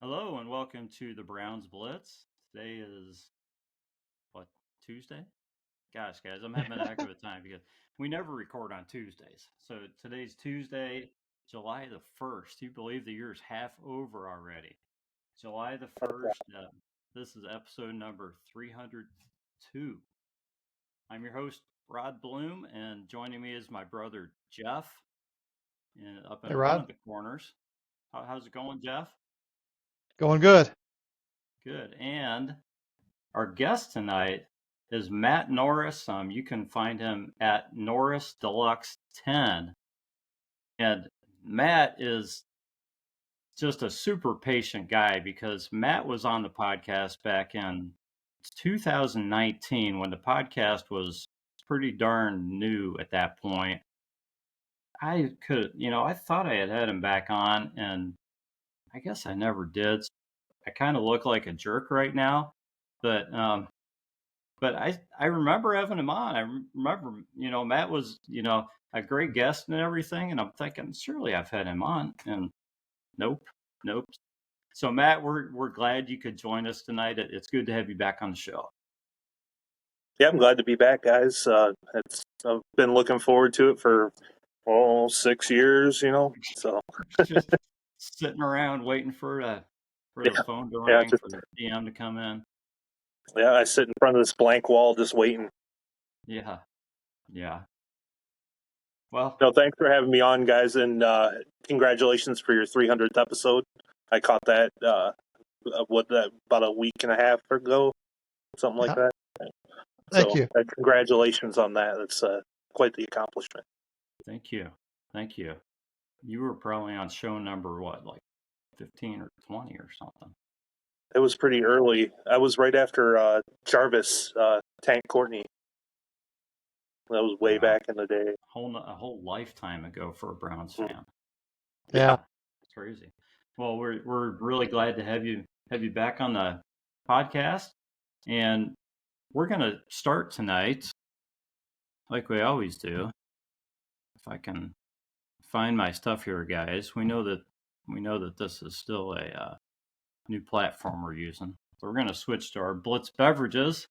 Hello and welcome to the Browns Blitz. Today is what, Tuesday? Gosh, guys, I'm having a heck of a time because we never record on Tuesdays. So today's Tuesday, July the 1st. You believe the year's half over already. July the 1st. This is episode number 302. I'm your host, Rod Bloom, and joining me is my brother, Jeff, up Hey, in one Rod. of the corners. How's it going, Jeff? Going good. Good. And our guest tonight is Matt Norris. You can find him at Norris Deluxe 10. And Matt is just a super patient guy because Matt was on the podcast back in 2019 when the podcast was pretty darn new at that point. I thought I had him back on, and I guess I never did. I kind of look like a jerk right now, but I remember having him on. I remember, Matt was, a great guest and everything. And I'm thinking, surely I've had him on. And nope, nope. So Matt, we're glad you could join us tonight. It's good to have you back on the show. Yeah, I'm glad to be back, guys. I've been looking forward to it for 6 years, So Just sitting around waiting for the phone to ring, for the DM to come in. Yeah, I sit in front of this blank wall just waiting. Yeah, yeah. Well, no, thanks for having me on, guys, and congratulations for your 300th episode. I caught that about a week and a half ago, something like that. Thank you. Congratulations on that. It's quite the accomplishment. Thank you. You were probably on show number what, like 15 or 20 or something. It was pretty early. I was right after Jarvis, Tank Courtney. That was way back in the day. A whole lifetime ago for a Browns fan. Yeah. It's crazy. Well, we're really glad to have you back on the podcast, and we're gonna start tonight like we always do. If I can find my stuff here, guys. We know that this is still a new platform we're using, so we're gonna switch to our Blitz beverages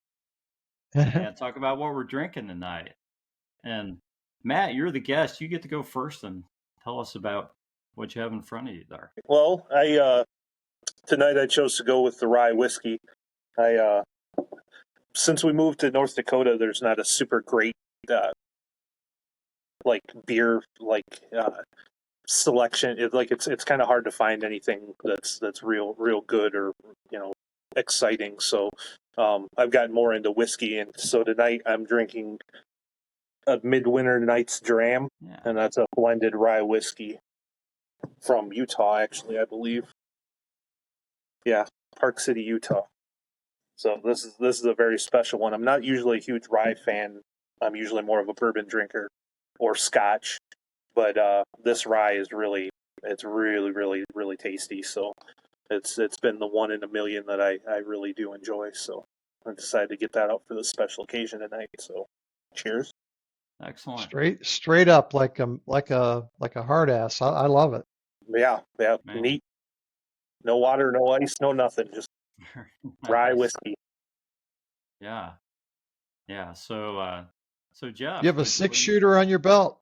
and talk about what we're drinking tonight. And Matt, you're the guest. You get to go first and tell us about what you have in front of you there. Well, tonight I chose to go with the rye whiskey. Since we moved to North Dakota, there's not a super great beer selection. It's kind of hard to find anything that's real good or exciting. So I've gotten more into whiskey, and so tonight I'm drinking a Midwinter Night's Dram, and that's a blended rye whiskey from Utah, actually, I believe. Yeah, Park City, Utah. So this is a very special one. I'm not usually a huge rye fan. I'm usually more of a bourbon drinker or Scotch, but this rye is really tasty. So it's been the one in a million that I really do enjoy. So I decided to get that out for this special occasion tonight. So cheers. Excellent. Straight up like a hard ass. I love it. Yeah, man. Neat. No water, no ice, no nothing. Just rye whiskey. Yeah. So Jeff, You have a 6-shooter on your belt.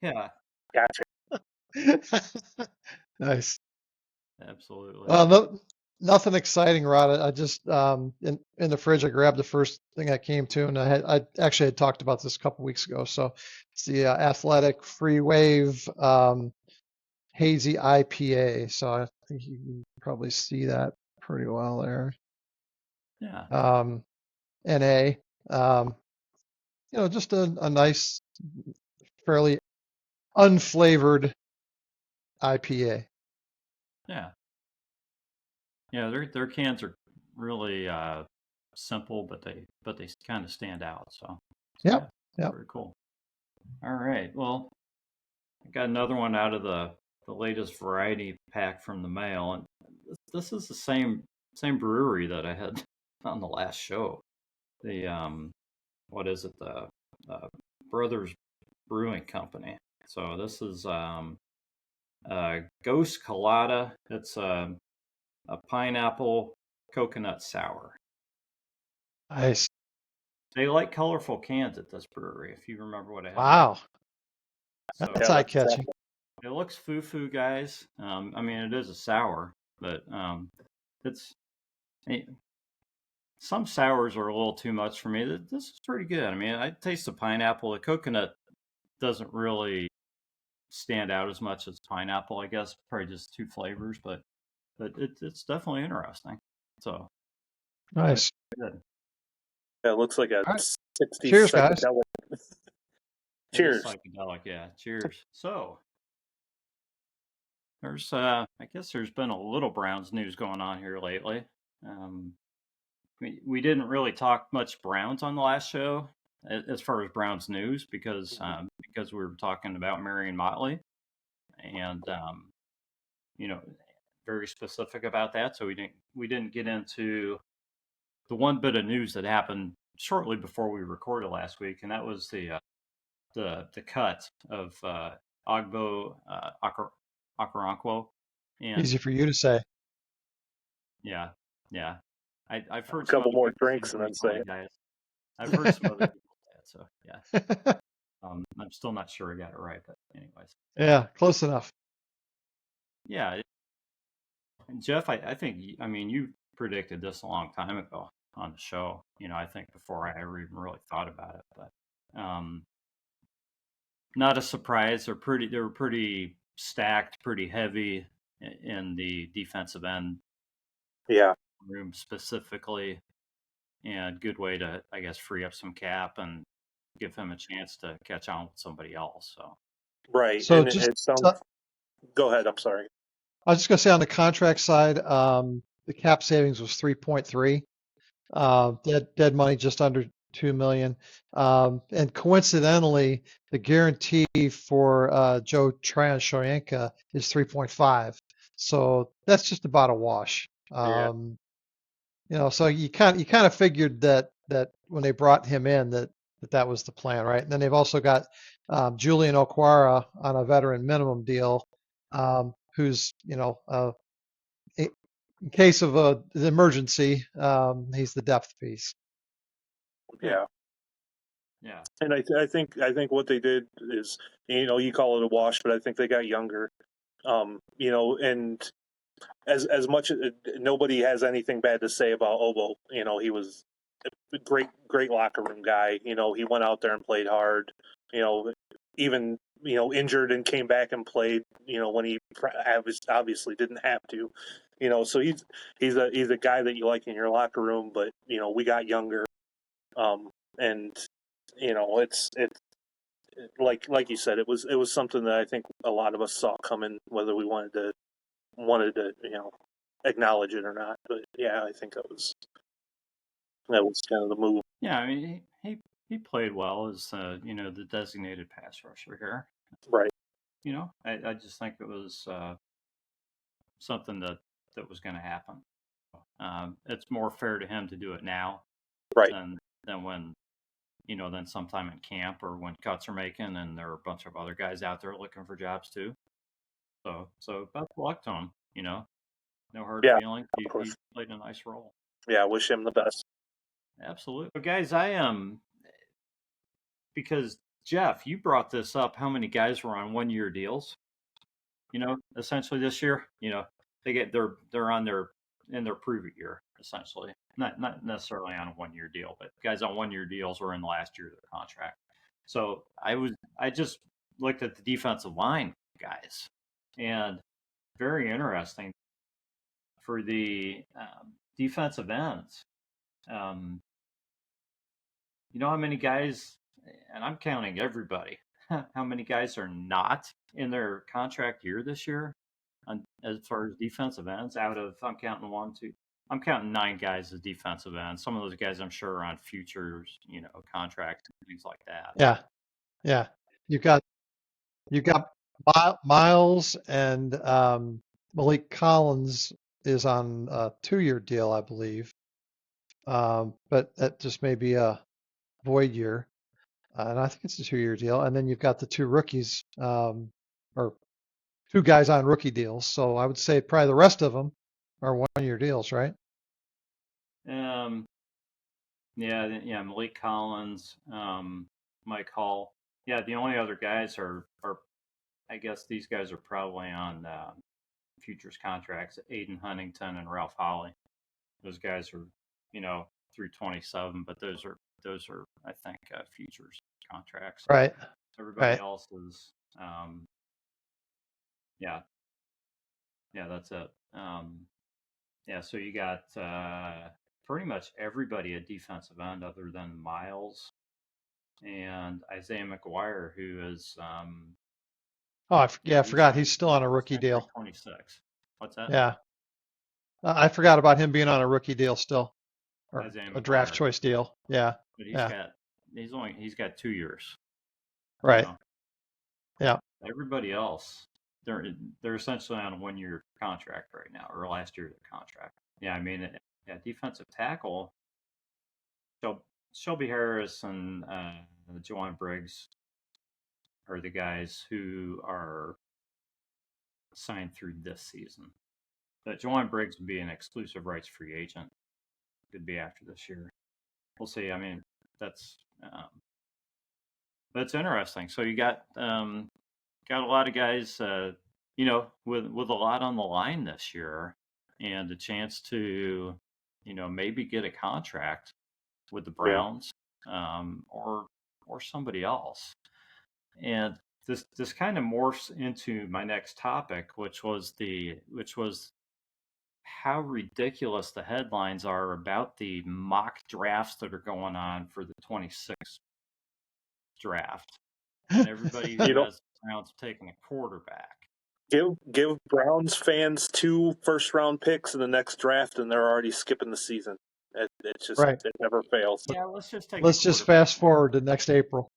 Yeah. Gotcha. Nice. Absolutely. Nothing exciting, Rod. I just in the fridge I grabbed the first thing I came to, and I actually had talked about this a couple weeks ago. So it's the Athletic Free Wave Hazy IPA. So I think you can probably see that pretty well there. Yeah. NA. Just a nice, fairly unflavored IPA. Yeah. Their cans are really simple, but they kind of stand out. So yeah, very cool. All right. Well, I got another one out of the latest variety pack from the mail, and this is the same brewery that I had on the last show. The what is it? The Brothers Brewing Company. So this is Ghost Colada. It's a pineapple coconut sour. Nice. They like colorful cans at this brewery, if you remember what I had. Wow. So That's eye-catching. it looks foo-foo, guys. I mean, it is a sour, but it's some sours are a little too much for me. This is pretty good. I mean, I taste the pineapple. The coconut doesn't really stand out as much as pineapple, I guess. Probably just two flavors, but it's definitely interesting. So Nice. good. Yeah, it looks like a All right. 60s Cheers, guys. psychedelic. It is Cheers. psychedelic, yeah. Cheers. So there's I guess there's been a little Browns news going on here lately. We didn't really talk much Browns on the last show as far as Browns news because we were talking about Marion Motley and very specific about that. So we didn't get into the one bit of news that happened shortly before we recorded last week, and that was the cut of Ogbo Okoronkwo. And Easy for you to say. yeah. I've heard A couple some more other people drinks and then say it. guys. I've heard some other people say it, so yeah. I'm still not sure I got it right, but anyways. Yeah, close enough. Yeah, Jeff, I think I mean you predicted this a long time ago on the show. I think before I ever even really thought about it, but not a surprise. They were pretty stacked, pretty heavy in the defensive end Yeah. room specifically, and good way to, I guess, free up some cap and give him a chance to catch on with somebody else. So Right. So And just it sounds. Go ahead. I'm sorry. I was just going to say on the contract side, the cap savings was 3.3. Dead money just under 2 million. And coincidentally, the guarantee for Joe Tryon-Shoyinka is 3.5. So that's just about a wash. Yeah. So you kind of figured that when they brought him in that was the plan, right? And then they've also got Julian Okwara on a veteran minimum deal, who's in case of an emergency, he's the depth piece. Yeah. yeah, And I think what they did is, you call it a wash, but I think they got younger. And as much nobody has anything bad to say about Obo. He was a great locker room guy. He went out there and played hard. Even injured and came back and played. When he obviously didn't have to. So he's a guy that you like in your locker room. But we got younger, and it's like you said, it was something that I think a lot of us saw coming, whether we wanted to acknowledge it or not. But yeah, I think that was kind of the move. yeah. I mean, he played well as the designated pass rusher here. Right. I just think it was something that was going to happen. It's more fair to him to do it now, Right. than when than sometime in camp or when cuts are making and there are a bunch of other guys out there looking for jobs too. So best of luck to him. No hard feelings. He played a nice role. Yeah, wish him the best. Absolutely. So guys, I am because Jeff, you brought this up. How many guys were on 1-year deals? Essentially this year. They're on in their prove-it year essentially. Not necessarily on a 1-year deal, but guys on 1-year deals were in the last year of their contract. So I just looked at the defensive line guys, and very interesting for the defensive ends. How many guys, and I'm counting everybody, how many guys are not in their contract year this year as far as defensive ends out of, I'm counting 9 guys as defensive ends. Some of those guys I'm sure are on futures, contracts and things like that. Yeah. You got Miles and Malik Collins is on a 2-year deal, I believe. But that just may be a void year. And I think it's a 2-year deal. And then you've got the 2 rookies, or 2 guys on rookie deals. So I would say probably the rest of them are 1-year deals, right? Yeah, Malik Collins, Mike Hall. Yeah, the only other guys are I guess these guys are probably on futures contracts. Aiden Huntington and Ralph Holly. Those guys are, through 27, but those are I think futures contracts. Right. Everybody else is, yeah, that's it. Yeah, so you got pretty much everybody at defensive end other than Miles and Isaiah McGuire, who is I forgot only he's still on a rookie deal. 26. What's that? Yeah. I forgot about him being on a rookie deal still, or Isaiah a draft McGuire. choice deal. Yeah. But Yeah. he's got 2 years. Right. Yeah. Everybody else, they're essentially on a 1-year contract right now, or last year's contract. Yeah, I mean, defensive tackle, Shelby Harris and Juwan Briggs are the guys who are signed through this season. But Juwan Briggs would be an exclusive rights free agent. Could be after this year. We'll see. I mean, that's interesting. So you got a lot of guys, with a lot on the line this year, and a chance to, maybe get a contract with the Browns, or somebody else. And this kind of morphs into my next topic, which was how ridiculous the headlines are about the mock drafts that are going on for the 26th draft. And everybody who has the Browns taking a quarterback. Give Browns fans 2 first-round picks in the next draft, and they're already skipping the season. It's just Right. It never fails. Yeah, let's just fast forward to next April.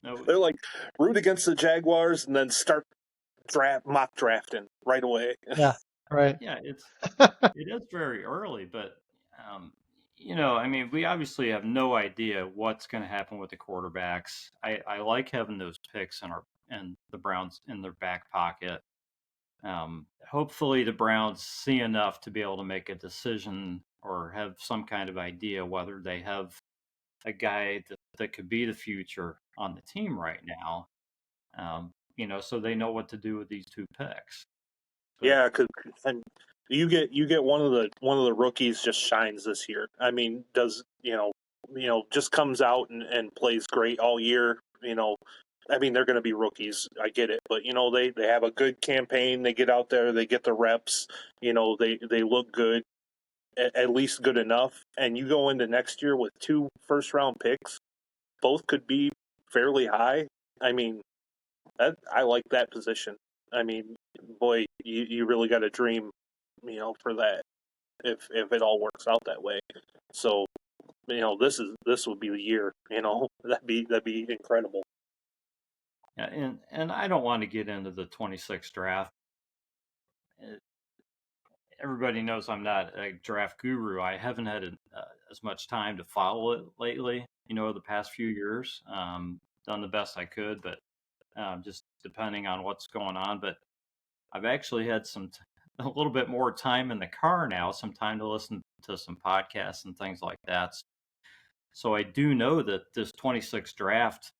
No, They're like, root against the Jaguars and then start mock drafting right away. Yeah. Right. Yeah, it is very early, but I mean, we obviously have no idea what's going to happen with the quarterbacks. I like having those picks and the Browns in their back pocket. Hopefully, the Browns see enough to be able to make a decision or have some kind of idea whether they have a guy that could be the future on the team right now. So they know what to do with these 2 picks. But, yeah, because you get one of the rookies just shines this year. I mean, does just comes out and plays great all year. I mean, they're going to be rookies. I get it, but they have a good campaign. They get out there, they get the reps. They look good, at least good enough. And you go into next year with 2 first-round picks, both could be fairly high. I mean, I like that position. I mean, boy, you really got to dream, for that if it all works out that way. So, this would be the year. That'd be incredible. Yeah, and I don't want to get into the 26th draft. Everybody knows I'm not a draft guru. I haven't had as much time to follow it lately. The past few years, done the best I could, but just depending on what's going on. But I've actually had a little bit more time in the car now, some time to listen to some podcasts and things like that. So I do know that this 26th draft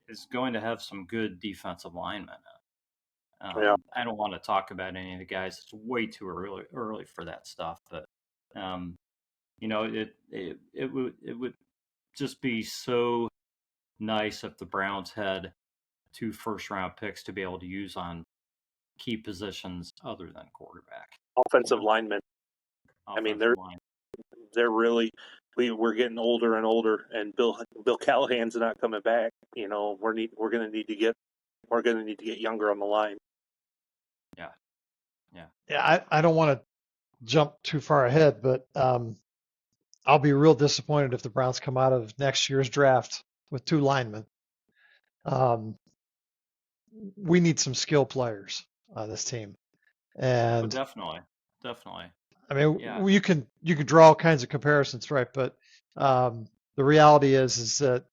is going to have some good defensive linemen. I don't want to talk about any of the guys. It's way too early for that stuff. But it would just be so nice if the Browns had 2 first-round picks to be able to use on key positions other than quarterback. Offensive linemen. I mean, they're really. We're getting older and older, and Bill Callahan's not coming back. We're going to need to get younger on the line. Yeah. I don't want to jump too far ahead, but I'll be real disappointed if the Browns come out of next year's draft with 2 linemen. We need some skill players on this team, and definitely. I mean, you can draw all kinds of comparisons, right? But the reality is that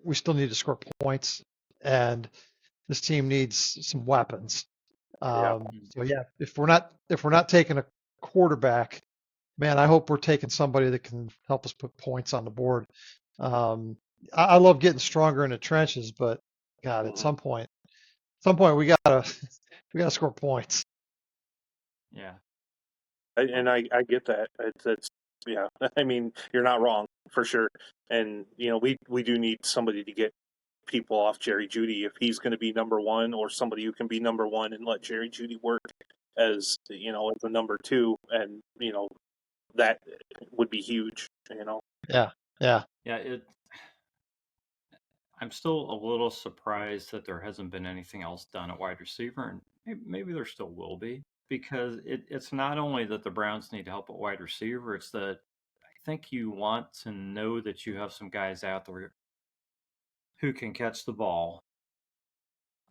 we still need to score points, and this team needs some weapons. Yeah. So yeah, if we're not taking a quarterback, man, I hope we're taking somebody that can help us put points on the board. I love getting stronger in the trenches, but God, at Mhm. some point we gotta we gotta score points. Yeah. I get that. It's yeah. I mean, you're not wrong for sure. And we do need somebody to get people off Jerry Judy if he's going to be number one, or somebody who can be number one and let Jerry Judy work as a number two, and that would be huge. Yeah, yeah, Yeah. I'm still a little surprised that there hasn't been anything else done at wide receiver, and maybe there still will be, because it's not only that the Browns need help at wide receiver, it's that I think you want to know that you have some guys out there who can catch the ball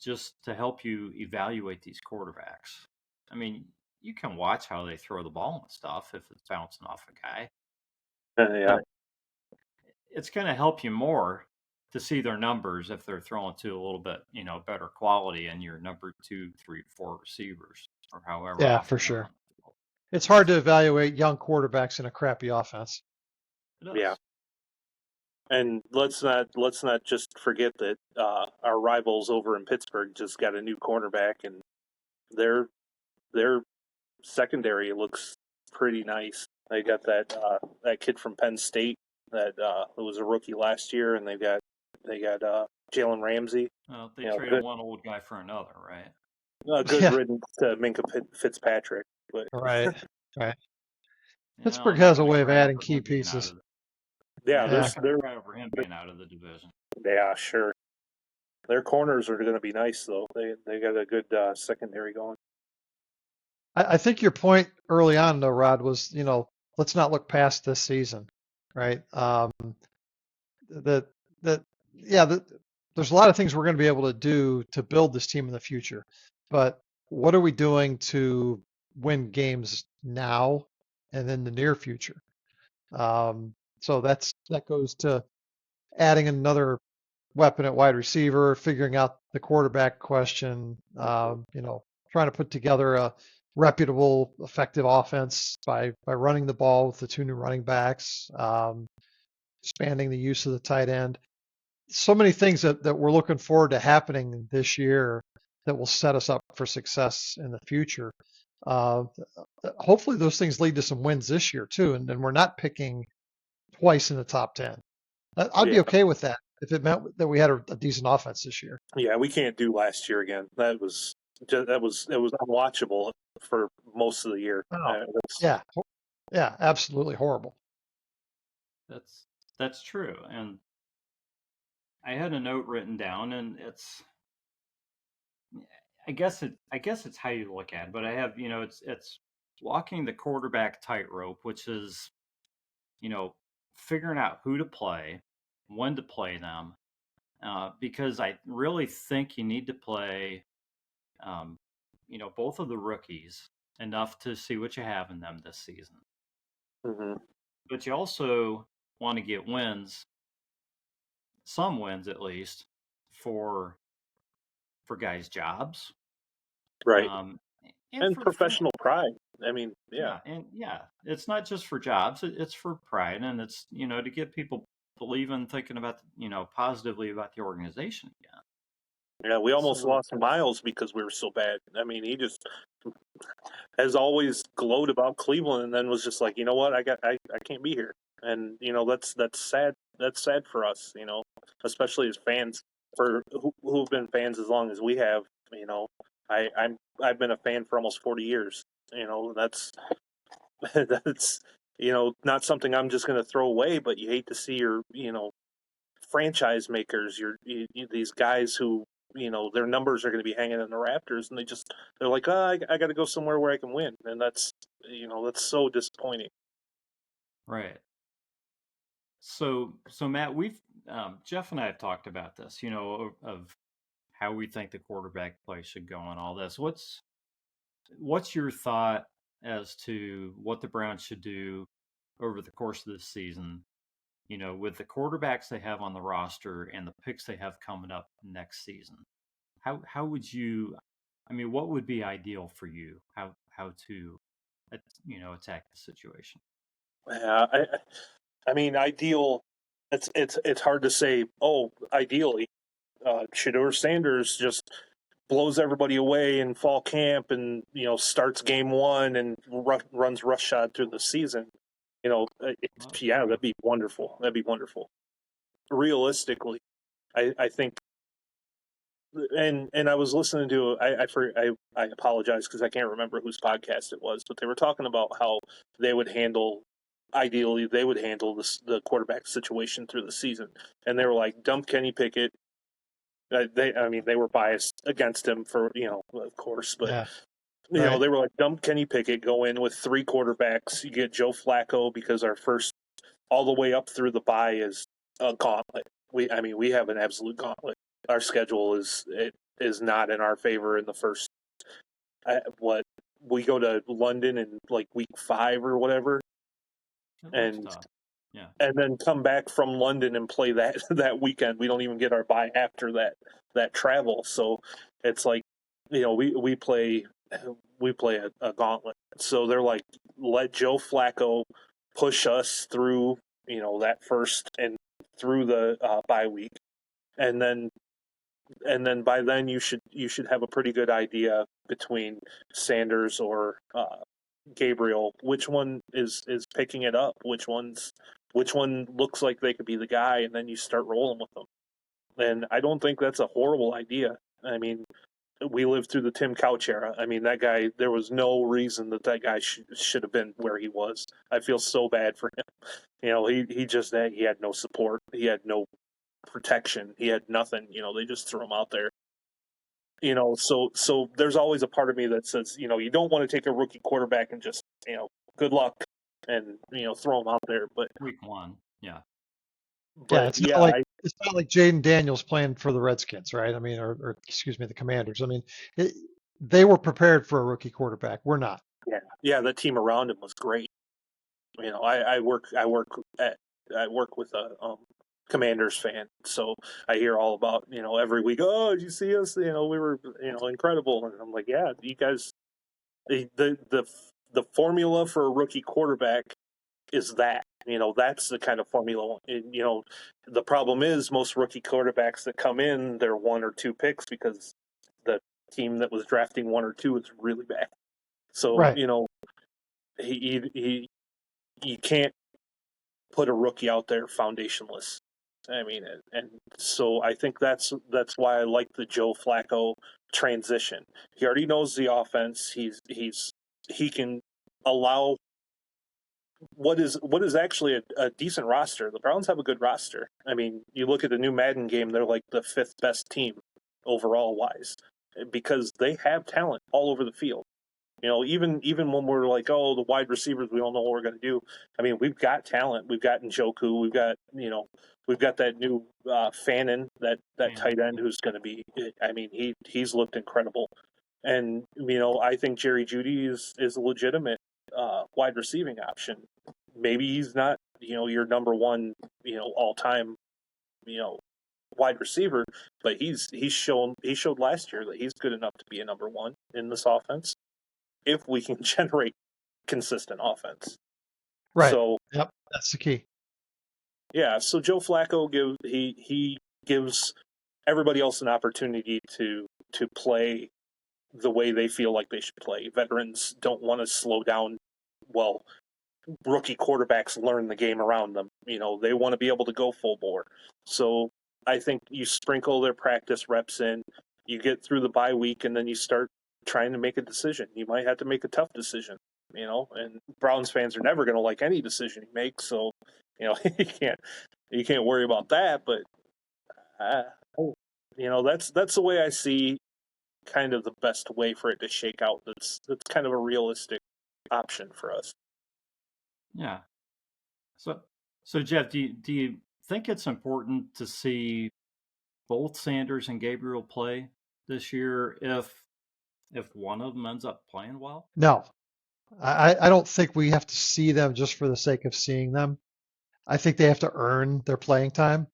just to help you evaluate these quarterbacks. I mean, you can watch how they throw the ball and stuff if it's bouncing off a guy, Yeah. but it's going to help you more to see their numbers if they're throwing to a little bit, better quality and your number 2, 3, 4 receivers or however yeah, often for they're sure. on the field. It's hard to evaluate young quarterbacks in a crappy offense. It Yeah. does. And let's not just forget that our rivals over in Pittsburgh just got a new cornerback, and their their secondary looks pretty nice. They got that kid from Penn State that was a rookie last year, and they got Jalen Ramsey. Well, they traded Good one old guy for another, right? good Yeah, riddance to Minka Fitzpatrick. But right, right. Yeah, Pittsburgh I'm not has a going to way of cry adding over key him being out pieces. of. yeah, Yeah, I'm Yeah, not going to cry over him being out of the division. yeah, sure. Their corners are going to be nice though. They got a good secondary going. I think your point early on, though, Rod, was let's not look past this season, right? That that yeah, there's a lot of things we're going to be able to do to build this team in the future, but what are we doing to win games now and in the near future? So that goes to adding another weapon at wide receiver, figuring out the quarterback question, trying to put together a reputable, effective offense by running the ball with the two new running backs, expanding the use of the tight end. So many things that we're looking forward to happening this year that will set us up for success in the future. Uh, Hopefully those things lead to some wins this year too, and we're not picking twice in the top 10. I'd Yeah, be okay with that if it meant that we had a decent offense this year. yeah, we can't do last year again. That was unwatchable for most of the year. Oh, yeah, yeah, absolutely horrible. That's true, and I had a note written down, and I guess it's how you look at it, but I have, it's walking the quarterback tightrope, which is, you know, figuring out who to play, when to play them, because I really think you need to play, um, both of the rookies enough to see what you have in them this season. Hmm. But you also want to get wins, some wins at least, for guys' jobs, Right, um, and and for professional pride. I mean, yeah, yeah, it's not just for jobs; it's for pride, and it's to get people believing, thinking about positively about the organization again. yeah. We almost So lost Miles because we were so bad. I mean, he just has always glowed about Cleveland, and then was just like, you know what, I can't be here, and that's sad. That's sad for us, especially as fans for who've been fans as long as we have. You know, I've been a fan for almost 40 years. That's that's not something I'm just going to throw away. But you hate to see your franchise makers, these guys who their numbers are going to be hanging in the Raptors, and they're like, oh, I got to go somewhere where I can win, and that's so disappointing. right. So Matt, we've Jeff and I have talked about this, of how we think the quarterback play should go and all this. What's your thought as to what the Browns should do over the course of this season? With the quarterbacks they have on the roster and the picks they have coming up next season. How would you I mean, what would be ideal for you? How to, attack the situation? Yeah, I mean, ideal. It's hard to say. Oh, ideally, Shedeur Sanders just blows everybody away in fall camp, and starts game one and runs rush shot through the season. Yeah, that'd be wonderful. That'd be wonderful. Realistically, I think, and I was listening to I apologize because I can't remember whose podcast it was, but they were talking about how they would handle ideally they would handle the quarterback situation through the season, and they were like dump Kenny Pickett. I mean, they were biased against him for of course, but Yeah. Right. they were like dump Kenny Pickett, go in with three quarterbacks. You get Joe Flacco because our first all the way up through the bye is a gauntlet. We have an absolute gauntlet. Our schedule is not in our favor in the first. What we go to London in like week 5 or whatever, and yeah, and then come back from London and play that that weekend. We don't even get our bye after that travel. So it's like we play a gauntlet. So they're like, let Joe Flacco push us through that first and through the bye week, and then by then you should have a pretty good idea between Sanders or Gabriel which one is picking it up, which one looks like they could be the guy, and then you start rolling with them. And I don't think that's a horrible idea. I mean, we lived through the Tim Couch era. I mean, that guy, there was no reason that guy should have been where he was. I feel so bad for him. He had no support. He had no protection. He had nothing. They just threw him out there. So there's always a part of me that says, you don't want to take a rookie quarterback and just, good luck and, throw him out there. But week 1, yeah. But it's not like Jaden Daniels playing for the Redskins, right? I mean, or excuse me, the Commanders. I mean, they were prepared for a rookie quarterback. We're not. Yeah, the team around him was great. I work with a Commanders fan, so I hear all about every week. Oh, did you see us? We were incredible, and I'm like, yeah, you guys. The formula for a rookie quarterback is that. That's the kind of formula. And, the problem is most rookie quarterbacks that come in, they're 1 or 2 picks because the team that was drafting 1 or 2 is really bad. So right. You can't put a rookie out there foundationless. I mean, and so I think that's why I like the Joe Flacco transition. He already knows the offense. He can allow what is actually a decent roster. The Browns have a good roster. I mean, you look at the new Madden game; they're like the 5th best team overall wise because they have talent all over the field. Even when we're like, oh, the wide receivers, we don't know what we're going to do. I mean, we've got talent. We've got Njoku. We've got that new Fannin, that tight end who's going to be. I mean, he's looked incredible, and I think Jerry Jeudy is a legitimate wide receiving option. Maybe he's not your number one all time wide receiver, but he showed last year that he's good enough to be a number 1 in this offense if we can generate consistent offense. Right. So, yep, that's the key. Yeah. So Joe Flacco gives everybody else an opportunity to play the way they feel like they should play. Veterans don't want to slow down. Well, rookie quarterbacks learn the game around them. They want to be able to go full bore. So I think you sprinkle their practice reps in, you get through the bye week, and then you start trying to make a decision. You might have to make a tough decision, and Browns fans are never going to like any decision you make. So, you can't worry about that. But, that's the way I see kind of the best way for it to shake out. That's kind of a realistic option for us. Yeah. So Jeff, do you think it's important to see both Sanders and Gabriel play this year if one of them ends up playing well? No, I don't think we have to see them just for the sake of seeing them. I think they have to earn their playing time.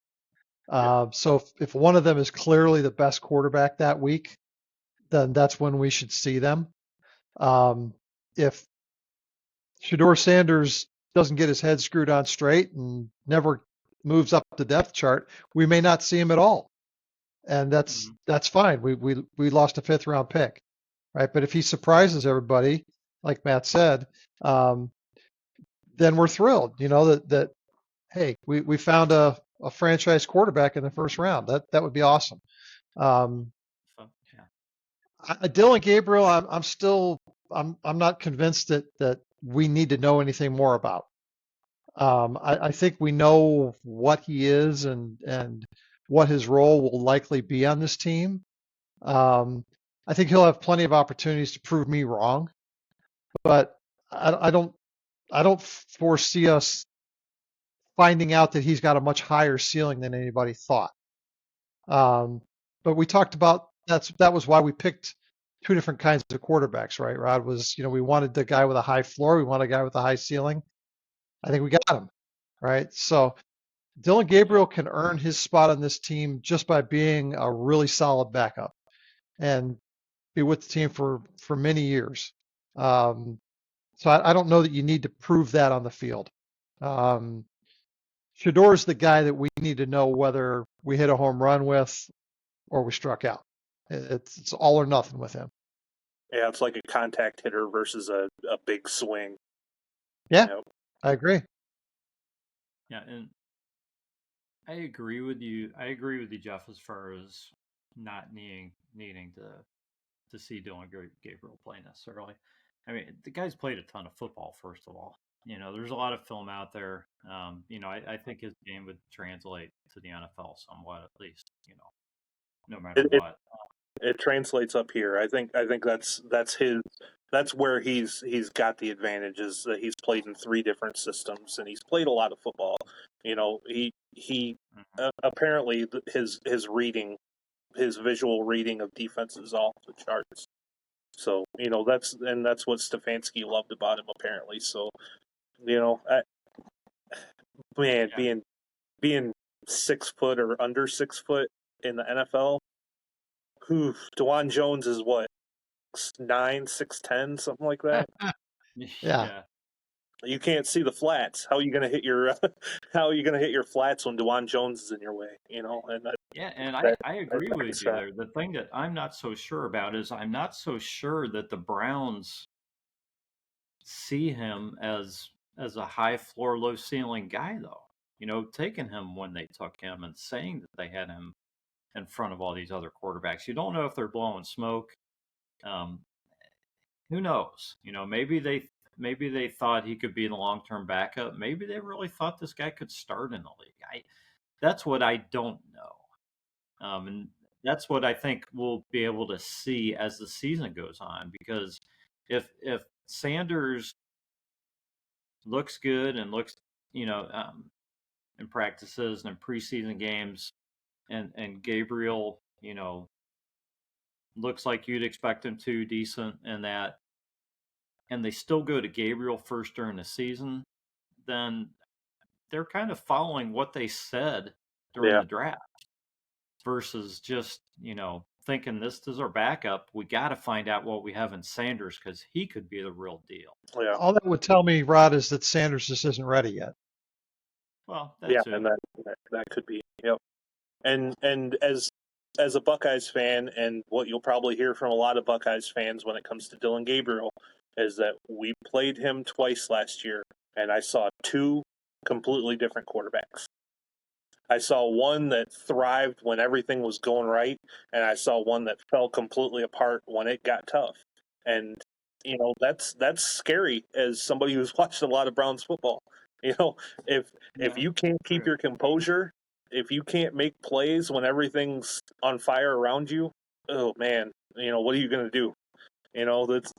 So if one of them is clearly the best quarterback that week, then that's when we should see them. If Shador Sanders doesn't get his head screwed on straight and never moves up the depth chart, we may not see him at all, and that's fine. We lost a 5th-round pick, right? But if he surprises everybody, like Matt said, then we're thrilled. You know that hey, we found a franchise quarterback in the 1st round. That would be awesome. Dylan Gabriel, I'm not convinced that we need to know anything more about. I think we know what he is and what his role will likely be on this team. I think he'll have plenty of opportunities to prove me wrong, but I don't foresee us finding out that he's got a much higher ceiling than anybody thought. But we talked about that was why we picked 2 different kinds of quarterbacks, right? Rod was, we wanted the guy with a high floor, we wanted a guy with a high ceiling. I think we got him, right? So Dylan Gabriel can earn his spot on this team just by being a really solid backup and be with the team for many years. So I don't know that you need to prove that on the field. Shador's the guy that we need to know whether we hit a home run with or we struck out. It's all or nothing with him. Yeah, it's like a contact hitter versus a big swing. Yeah, I agree. Yeah, and I agree with you. I agree with you, Jeff, as far as not needing to see Dylan Gabriel play necessarily. I mean, the guy's played a ton of football. First of all, there's a lot of film out there. I think his game would translate to the NFL somewhat, at least. No matter what. It translates up here. I think that's where he's got the advantage is that he's played in 3 different systems and he's played a lot of football. He apparently his reading, his visual reading of defense is off the charts. So that's what Stefanski loved about him apparently. So being 6 foot or under 6 foot in the NFL. DeJuan Jones is what, 6'9", 6'10", something like that. Yeah. You can't see the flats. How are you going to hit your flats when DeJuan Jones is in your way? I agree with you there. The thing that I'm not so sure about is I'm not so sure that the Browns see him as a high floor, low ceiling guy, though. Taking him when they took him and saying that they had him in front of all these other quarterbacks. You don't know if they're blowing smoke. Who knows? Maybe they thought he could be the long-term backup. Maybe they really thought this guy could start in the league. That's what I don't know. And that's what I think we'll be able to see as the season goes on. Because if Sanders looks good and looks, in practices and in preseason games, and Gabriel, looks like you'd expect him to, decent in that, and they still go to Gabriel first during the season, then they're kind of following what they said during the draft versus just, thinking this is our backup. We got to find out what we have in Sanders because he could be the real deal. Yeah. All that would tell me, Rod, is that Sanders just isn't ready yet. Well, and that could be. Yep. And as a Buckeyes fan, and what you'll probably hear from a lot of Buckeyes fans when it comes to Dylan Gabriel, is that we played him twice last year, and I saw 2 completely different quarterbacks. I saw one that thrived when everything was going right, and I saw one that fell completely apart when it got tough. And that's scary as somebody who's watched a lot of Browns football. If you can't keep your composure, if you can't make plays when everything's on fire around you, oh man, what are you going to do? That's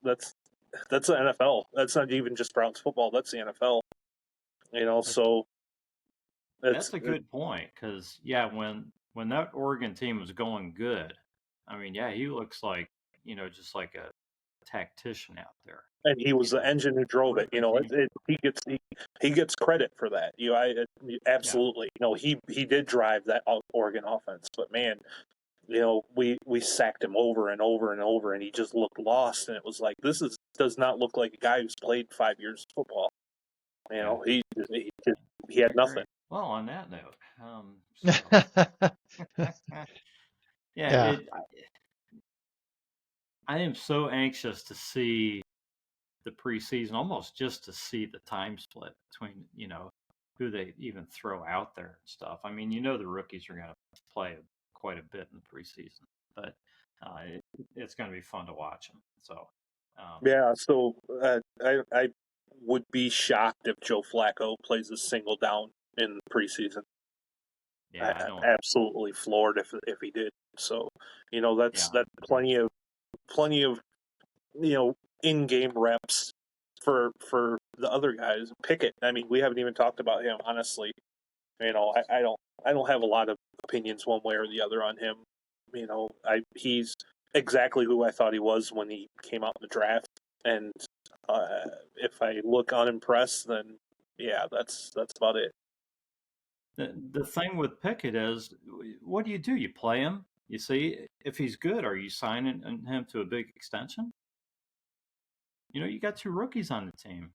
the NFL. That's not even just Browns football. That's the NFL. So that's a good point because when that Oregon team was going good, I mean, he looks like just like a tactician out there. And he was the engine who drove it. He gets credit for that. Absolutely. He did drive that Oregon offense. But man, we sacked him over and over and over, and he just looked lost. And it was like, does not look like a guy who's played 5 years of football. He had nothing. Well, on that note, so yeah, Yeah. I am so anxious to see the preseason, almost just to see the time split between who they even throw out there and stuff. I mean, the rookies are going to play quite a bit in the preseason, but it's going to be fun to watch them. So Yeah, so I would be shocked if Joe Flacco plays a single down in the preseason. yeah, I don't. Absolutely floored if he did. So that's plenty of in-game reps for the other guys. Pickett, I mean, we haven't even talked about him, honestly. I don't have a lot of opinions one way or the other on him. He's exactly who I thought he was when he came out in the draft. And if I look unimpressed, then yeah, that's about it. The thing with Pickett is, what do? You play him. You see, if he's good, are you signing him to a big extension? You got 2 rookies on the team.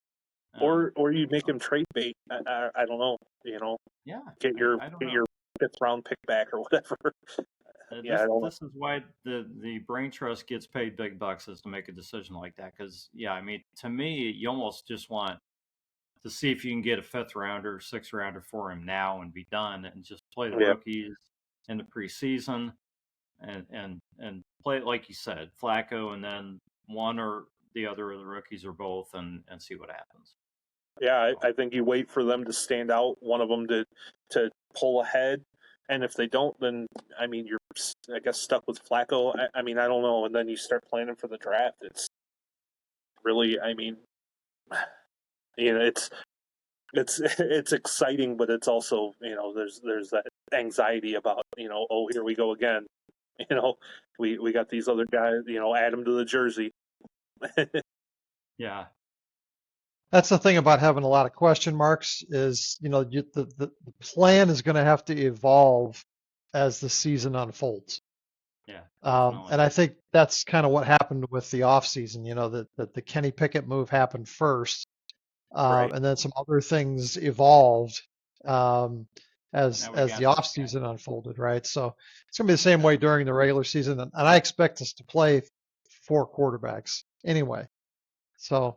Or you make him trade bait. I don't know. Yeah. Get your 5th round pick back or whatever. This is why the brain trust gets paid big bucks, is to make a decision like that. Because I mean, to me, you almost just want to see if you can get a 5th rounder, 6th rounder for him now and be done, and just play the rookies in the preseason, and play it like you said, Flacco, and then one or the other of the rookies or both, and see what happens. Yeah, I think you wait for them to stand out, one of them to pull ahead, and if they don't, then I mean you're, I guess, stuck with Flacco. I mean, I don't know, and then you start planning for the draft. It's really, I mean, it's exciting, but it's also there's that anxiety about oh, here we go again. We got these other guys. Add them to the jersey. Yeah. That's the thing about having a lot of question marks is, the plan is going to have to evolve as the season unfolds. Yeah. And I think that's kind of what happened with the offseason, the Kenny Pickett move happened first. Right. And then some other things evolved as the offseason unfolded, right? So it's going to be the same way during the regular season. And I expect us to play 4 quarterbacks anyway. So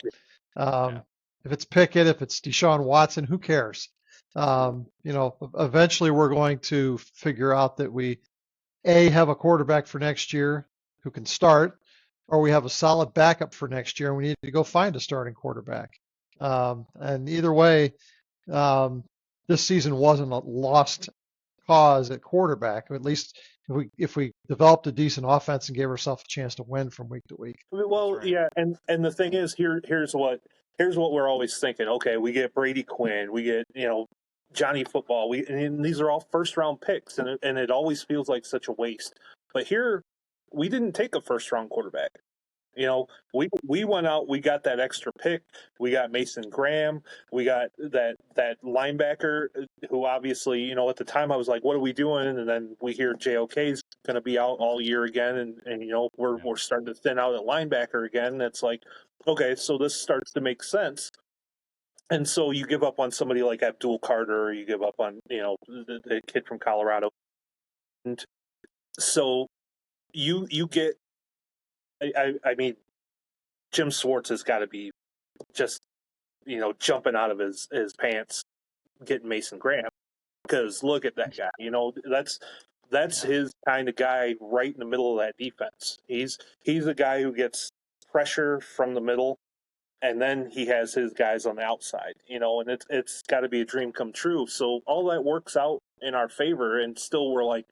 if it's Pickett, if it's Deshaun Watson, who cares? Eventually we're going to figure out that we, A, have a quarterback for next year who can start, or we have a solid backup for next year and we need to go find a starting quarterback. And either way, this season wasn't a lost cause at quarterback. At least if we developed a decent offense and gave ourselves a chance to win from week to week. Well, yeah, and the thing is, here's what we're always thinking. Okay, we get Brady Quinn, we get Johnny Football. And these are all 1st-round picks, and it always feels like such a waste. But here, we didn't take a 1st-round quarterback. We went out, we got that extra pick, we got Mason Graham, we got that linebacker who obviously, at the time I was like, what are we doing? And then we hear JOK's going to be out all year again, and we're starting to thin out at linebacker again. And it's like, okay, so this starts to make sense. And so you give up on somebody like Abdul Carter, or you give up on the kid from Colorado, and so you get. I mean, Jim Schwartz has got to be just, jumping out of his pants getting Mason Graham, because look at that guy. That's his kind of guy right in the middle of that defense. He's a guy who gets pressure from the middle, and then he has his guys on the outside. And it's got to be a dream come true. So all that works out in our favor, and still we're like,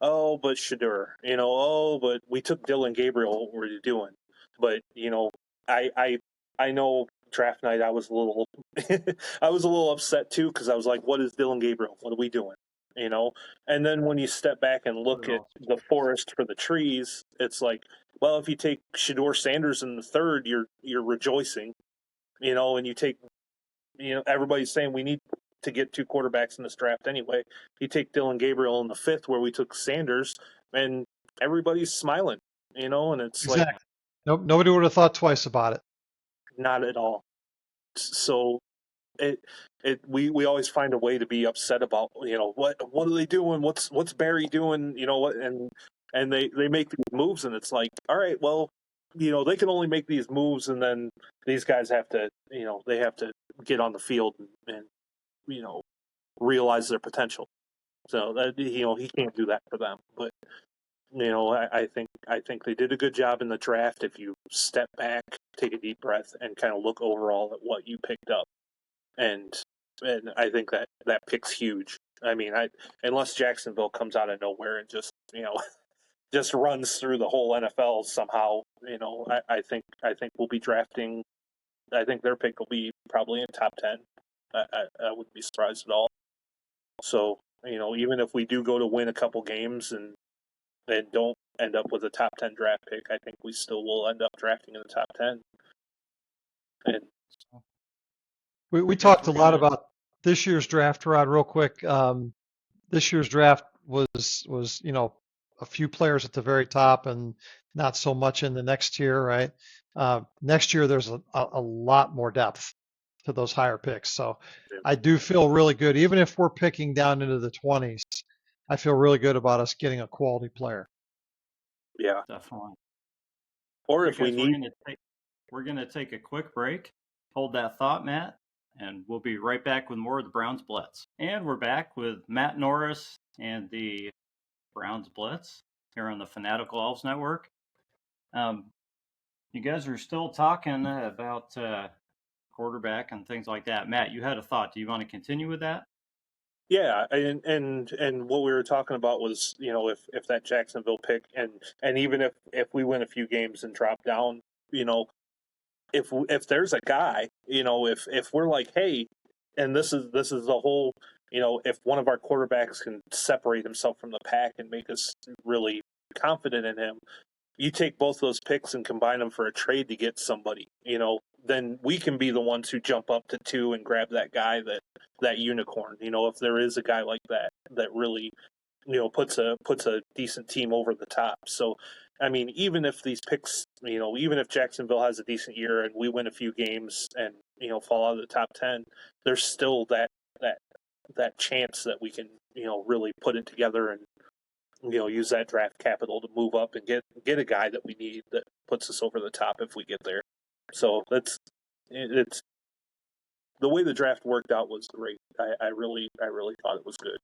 oh, but Shadur, oh, but we took Dylan Gabriel. What were you doing? But I know draft night I was a little I was a little upset too, because I was like, what is Dylan Gabriel? What are we doing? And then when you step back and look at the forest for the trees, it's like, well, if you take Shador Sanders in the 3rd, you're rejoicing, and you take, everybody's saying we need to get 2 quarterbacks in this draft anyway. You take Dylan Gabriel in the 5th, where we took Sanders, and everybody's smiling, and it's like Exactly. Nope, nobody would have thought twice about it. not at all. So it we always find a way to be upset about what are they doing, what's Barry doing, what, and they make these moves, and it's like, all right, well, they can only make these moves, and then these guys have to they have to get on the field and realize their potential. So that he can't do that for them. But I think they did a good job in the draft. If you step back, take a deep breath, and kind of look overall at what you picked up, and I think that pick's huge. I mean, unless Jacksonville comes out of nowhere and just just runs through the whole NFL somehow, I think we'll be drafting. I think their pick will be probably in top 10. I wouldn't be surprised at all. So even if we do go to win a couple games and don't end up with a top 10 draft pick, I think we still will end up drafting in the top 10. And We talked a lot about this year's draft, Rod, real quick. This year's draft was a few players at the very top and not so much in the next tier, right? Next year there's a lot more depth to those higher picks. So I do feel really good, even if we're picking down into the 20s. I feel really good about us getting a quality player. yeah, Definitely. or if we need, we're gonna take a quick break. Hold that thought, Matt, and we'll be right back with more of the Browns Blitz. And we're back with Matt Norris and the Browns Blitz here on the Fanatical Elves Network. You guys are still talking about quarterback and things like that. Matt, you had a thought. Do you want to continue with that? yeah, and what we were talking about was if that Jacksonville pick and even if we win a few games and drop down, if there's a guy, if we're like, hey, and this is the whole, if one of our quarterbacks can separate himself from the pack and make us really confident in him, you take both those picks and combine them for a trade to get somebody, then we can be the ones who jump up to 2 and grab that guy, that unicorn. If there is a guy like that really, puts a decent team over the top. So, I mean, even if these picks, even if Jacksonville has a decent year and we win a few games and fall out of the top 10, there's still that chance that we can really put it together and use that draft capital to move up and get a guy that we need that puts us over the top if we get there. So it's the way the draft worked out was great. I really thought it was good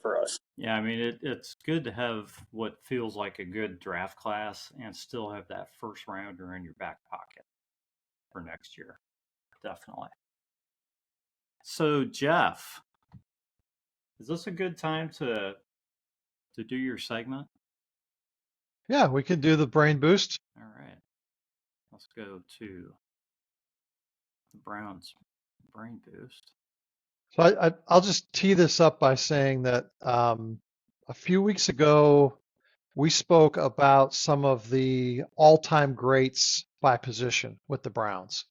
for us. Yeah, I mean, it's good to have what feels like a good draft class and still have that first rounder in your back pocket for next year. Definitely. So, Jeff, is this a good time to do your segment? Yeah, we can do the brain boost. All right. Let's go to the Browns brain boost. So I'll just tee this up by saying that a few weeks ago, we spoke about some of the all-time greats by position with the Browns,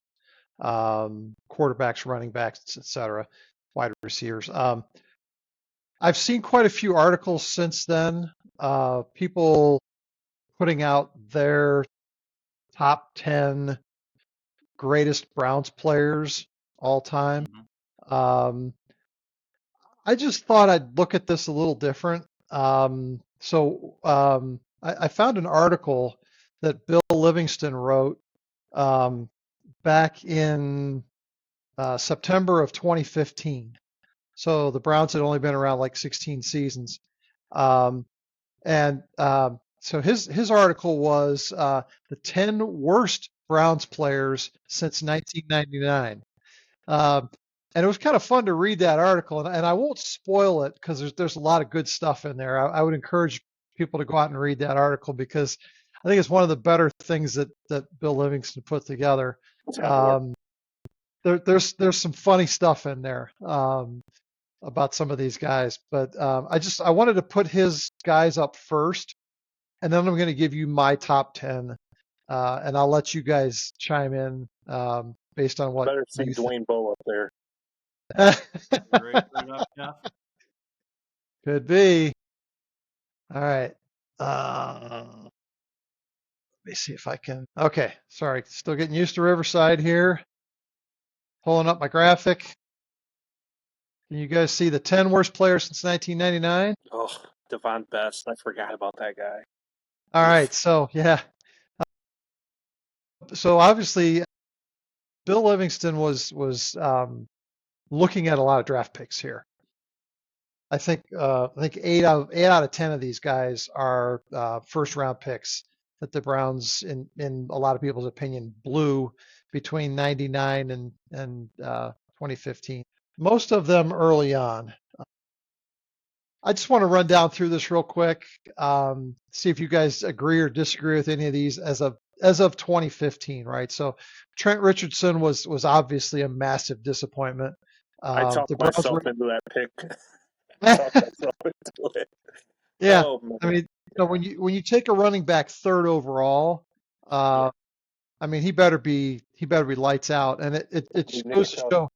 quarterbacks, running backs, etc., wide receivers. I've seen quite a few articles since then, people putting out their top 10 greatest Browns players all time. Mm-hmm. I just thought I'd look at this a little different. I found an article that Bill Livingston wrote back in September of 2015. So the Browns had only been around like 16 seasons. So his article was the 10 worst Browns players since 1999. And it was kind of fun to read that article, and I won't spoil it because there's a lot of good stuff in there. I would encourage people to go out and read that article because I think it's one of the better things that Bill Livingston put together. There's some funny stuff in there about some of these guys, but I wanted to put his guys up first, and then I'm going to give you my top 10, and I'll let you guys chime in based on what Better see you Dwayne Bowe up there. Right up, Jeff. Could be. All right. Let me see if I can. Okay, sorry, still getting used to Riverside here. Pulling up my graphic. Can you guys see the 10 worst players since 1999? Oh, Devon Best. I forgot about that guy. All right, so yeah. So obviously, Bill Livingston was looking at a lot of draft picks here. I think 8 out of 10 of these guys are first round picks that the Browns, in a lot of people's opinion, blew between 99 and 2015. Most of them early on. I just want to run down through this real quick, see if you guys agree or disagree with any of these as of 2015, right? So Trent Richardson was obviously a massive disappointment. I talked The Browns myself were, into that pick. I talked myself into it. yeah. Oh, man. I mean, when you take a running back third overall, I mean he better be lights out, and it You goes to nigga show.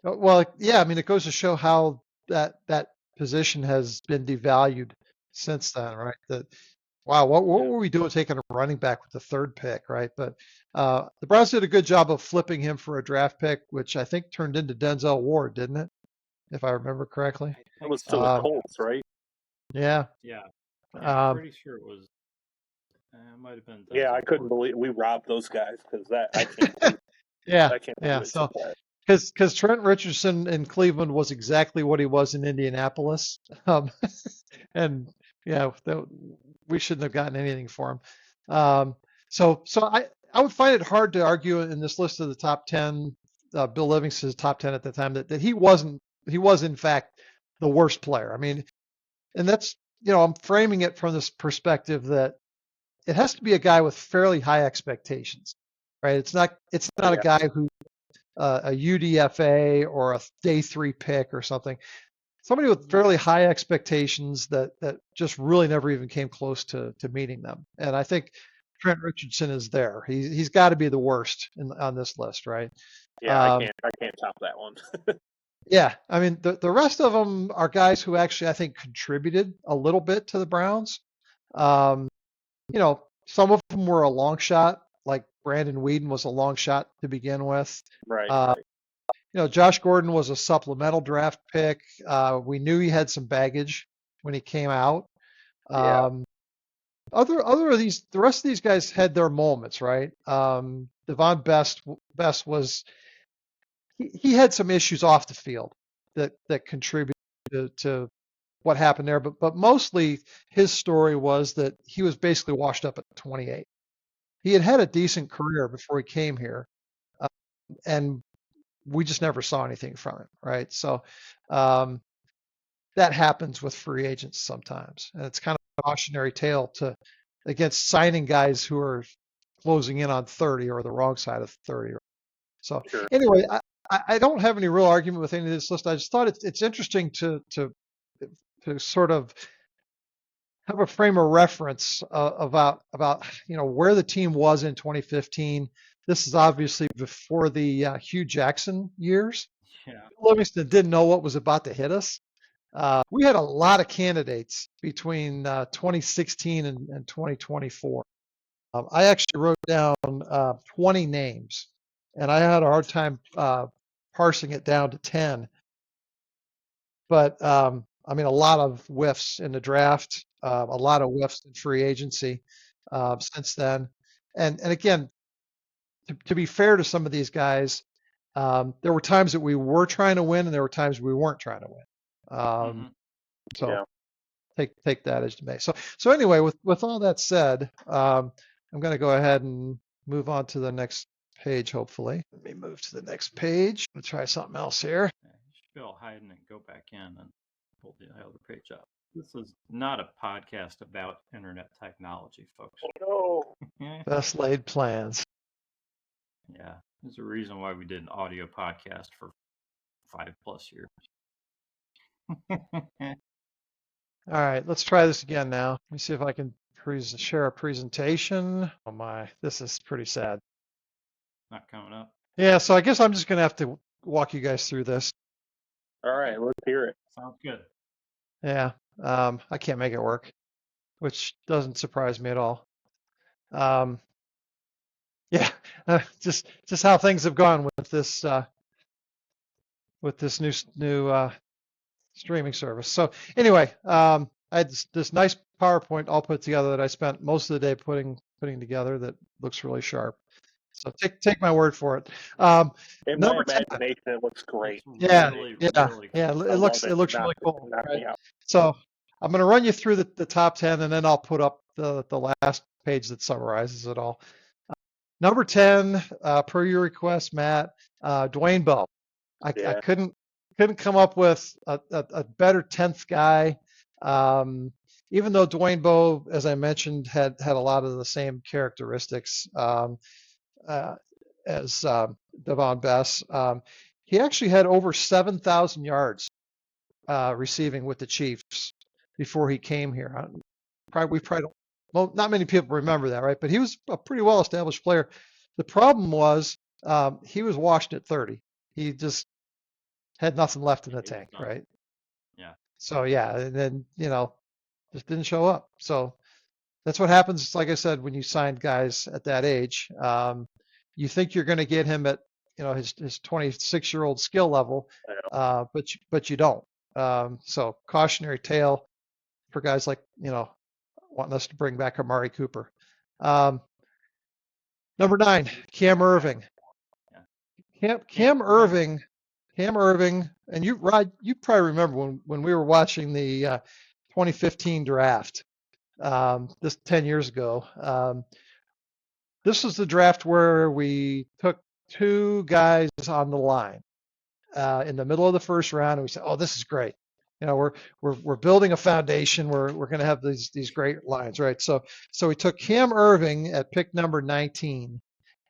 Well, yeah, I mean it goes to show how that position has been devalued since then, right? Wow, what were we doing taking a running back with the third pick, right? But the Browns did a good job of flipping him for a draft pick, which I think turned into Denzel Ward, didn't it? If I remember correctly. That was to the Colts, right? Yeah. Yeah, I'm Um, pretty sure it was. It might have been. Yeah, I Denzel couldn't Ward. believe we robbed those guys because that I can't believe, yeah. I can't Yeah. believe So that. because Trent Richardson in Cleveland was exactly what he was in Indianapolis, and yeah, we shouldn't have gotten anything for him. So I would find it hard to argue in this list of the top 10, Bill Livingston's top 10 at the time, that he was in fact the worst player. I mean, and that's, I'm framing it from this perspective that it has to be a guy with fairly high expectations, right? It's not a guy who a UDFA or a day 3 pick or something. Somebody with fairly high expectations that just really never even came close to meeting them. And I think Trent Richardson is there. He's got to be the worst on this list, right? Yeah, I can't top that one. Yeah, I mean the rest of them are guys who actually I think contributed a little bit to the Browns. Um, some of them were a long shot, like Brandon Weeden was a long shot to begin with. Right. Josh Gordon was a supplemental draft pick. We knew he had some baggage when he came out. Yeah. Other of these, the rest of these guys had their moments, right? Devon Best was he had some issues off the field that contributed to what happened there, but mostly his story was that he was basically washed up at 28. He had a decent career before he came here, and we just never saw anything from him, right? So that happens with free agents sometimes, and it's kind of a cautionary tale against signing guys who are closing in on 30 or the wrong side of 30. So Sure. anyway, I don't have any real argument with any of this list. I just thought it's interesting to sort of have a frame of reference about where the team was in 2015. This is obviously before the Hugh Jackson years. Yeah. Livingston didn't know what was about to hit us. We had a lot of candidates between 2016 and 2024. I actually wrote down 20 names, and I had a hard time parsing it down to 10. But I mean, a lot of whiffs in the draft, a lot of whiffs in free agency since then. And again, to be fair to some of these guys, there were times that we were trying to win, and there were times we weren't trying to win. So Yeah. take that as you may. So anyway, with all that said, I'm going to go ahead and move on to the next page. Hopefully, let me move to the next page. Let's try something else here. Yeah, you should be able to hide and go back in and pull the other page up. This is not a podcast about internet technology, folks. Oh Best laid plans. Yeah, there's a reason why we did an audio podcast for 5+ years. All right, let's try this again now. Let me see if I can share a presentation. Oh my, this is pretty sad. Not coming up. Yeah, so I guess I'm just going to have to walk you guys through this. All right, let's hear it. Sounds good. Yeah, I can't make it work. which doesn't surprise me at all. Um, yeah, just how things have gone with this new streaming service. So anyway, I had this nice PowerPoint all put together that I spent most of the day putting together that looks really sharp. So take my word for it. In my Number 10. imagination, it looks great. It's Yeah, really, yeah, really yeah. cool. I love It looks Knock- really cool, knock right? me out. So I'm going to run you through the top 10, and then I'll put up the last page that summarizes it all. Number 10, per your request, Matt, Dwayne Bowe. I Yeah. couldn't come up with a better 10th guy. Even though Dwayne Bowe, as I mentioned, had a lot of the same characteristics as Devon Bess. He actually had over 7,000 yards receiving with the Chiefs before he came here. We probably don't. Well, not many people remember that, right? But he was a pretty well-established player. The problem was he was washed at 30. He just had nothing left in the tank, right? Yeah. So yeah, and then just didn't show up. So that's what happens. Like I said, when you sign guys at that age, you think you're going to get him at his 26-year-old skill level, but you don't. So cautionary tale for guys like wanting us to bring back Amari Cooper. Number 9, Cam Irving. Cam Irving, and you, Rod, you probably remember when we were watching the 2015 draft, this 10 years ago. This was the draft where we took 2 guys on the line in the middle of the first round, and we said, "Oh, this is great. We're building a foundation. We're going to have these great lines, right?" So we took Cam Irving at pick number 19,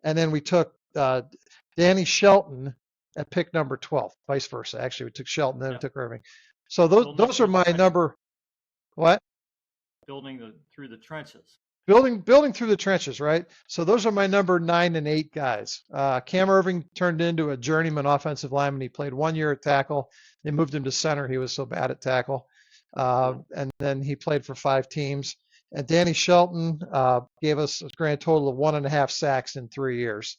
and then we took Danny Shelton at pick number 12, vice versa. Actually, we took Shelton, then we took Irving. So those are my number. What? Building through the trenches. Building through the trenches, right? So those are my number 9 and 8 guys. Cam Irving turned into a journeyman offensive lineman. He played 1 year at tackle. They moved him to center. He was so bad at tackle. And then he played for 5 teams. And Danny Shelton gave us a grand total of 1.5 sacks in 3 years.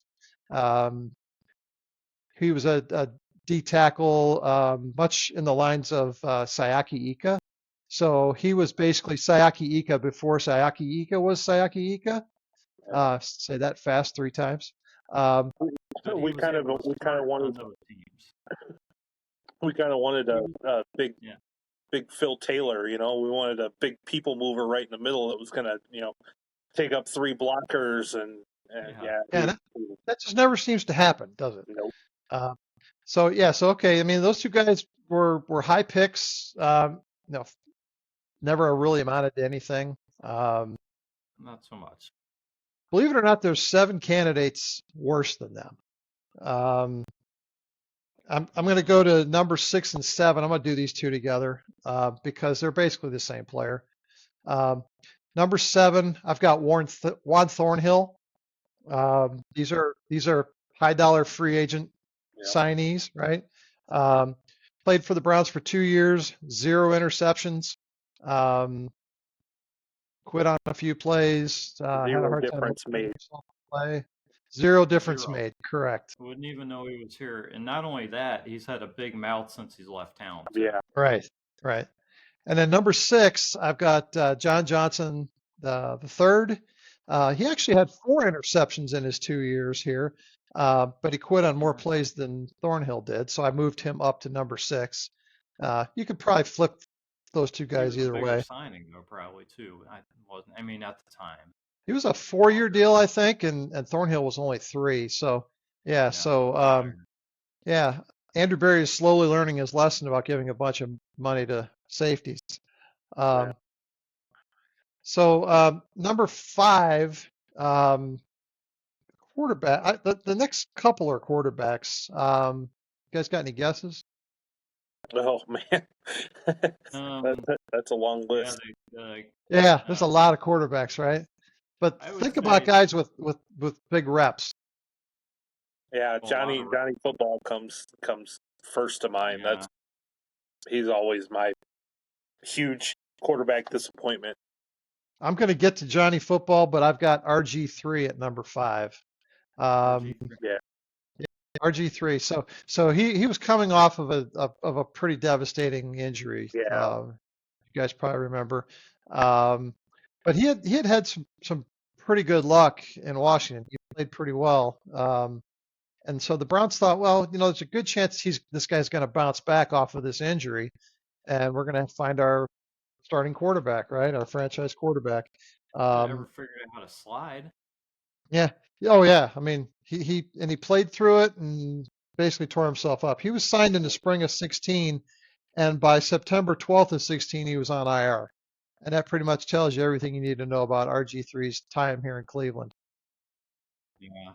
He was a D tackle, much in the lines of Sayaki Ika. So he was basically Sayaki Ika before Sayaki Ika was Sayaki Ika. Say that fast 3 times. We kind of wanted a big Phil Taylor. We wanted a big people mover right in the middle that was going to take up 3 blockers and that just never seems to happen, does it? Nope. So okay. I mean, those 2 guys were high picks. Never really amounted to anything. Not so much. Believe it or not, there's 7 candidates worse than them. I'm going to go to number 6 and 7. I'm going to do these 2 together because they're basically the same player. Number 7, I've got Juan Thornhill. These are high dollar free agent signees, right? Played for the Browns for 2 years, 0 interceptions. Quit on a few plays. Had a hard time made. Play. 0 difference made. Correct. Wouldn't even know he was here. And not only that, he's had a big mouth since he's left town. Yeah. Right. And then number 6, I've got John Johnson the third. He actually had 4 interceptions in his 2 years here, but he quit on more plays than Thornhill did. So I moved him up to number 6. You could probably flip those 2 guys either way. Signing though, probably too. I mean, at the time. He was a 4-year deal, I think, and Thornhill was only 3. So Andrew Berry is slowly learning his lesson about giving a bunch of money to safeties. So number 5, quarterback. The next couple are quarterbacks. You guys got any guesses? Oh man, that's a long list. There's a lot of quarterbacks, right? But think about guys with big reps. Yeah, Johnny Football comes first to mind. Yeah. He's always my huge quarterback disappointment. I'm going to get to Johnny Football, but I've got RG3 at number 5. Um, RG3. Yeah. RG3. So he was coming off of a pretty devastating injury. Yeah. You guys probably remember. Um, but he had some pretty good luck in Washington. He played pretty well. And so the Browns thought, well, there's a good chance this guy's going to bounce back off of this injury, and we're going to find our starting quarterback, right? Our franchise quarterback. Could ever Um, figured out how to slide. yeah. Oh yeah. I mean, he played through it and basically tore himself up. He was signed in the spring of 16, and by September 12th of 16, he was on IR. And that pretty much tells you everything you need to know about RG3's time here in Cleveland. Yeah.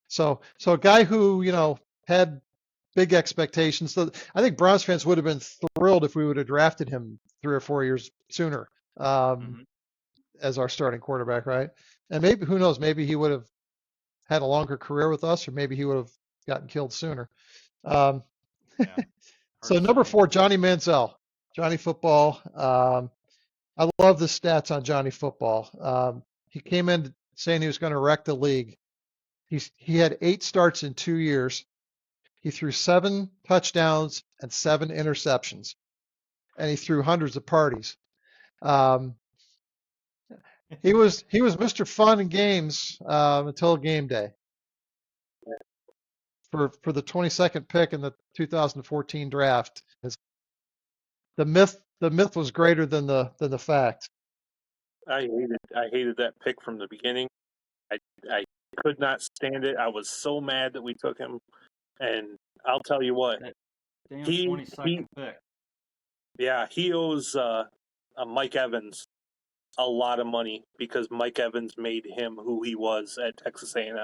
So a guy who, had big expectations. So I think Browns fans would have been thrilled if we would have drafted him 3 or 4 years sooner Hmm. as our starting quarterback, right? And maybe, who knows, maybe he would have had a longer career with us, or maybe he would have gotten killed sooner. Um, Yeah. Hard so to number say. 4, Johnny Manziel, Johnny Football. I love the stats on Johnny Football. He came in saying he was going to wreck the league. He had 8 starts in 2 years. He threw 7 touchdowns and 7 interceptions, and he threw hundreds of parties. Um, he was Mr. Fun and Games until game day. For the 22nd pick in the 2014 draft, the myth was greater than the fact. I hated that pick from the beginning. I could not stand it. I was so mad that we took him. And I'll tell you what, That damn he 22nd pick. he owes Mike Evans a lot of money because Mike Evans made him who he was at Texas A&M.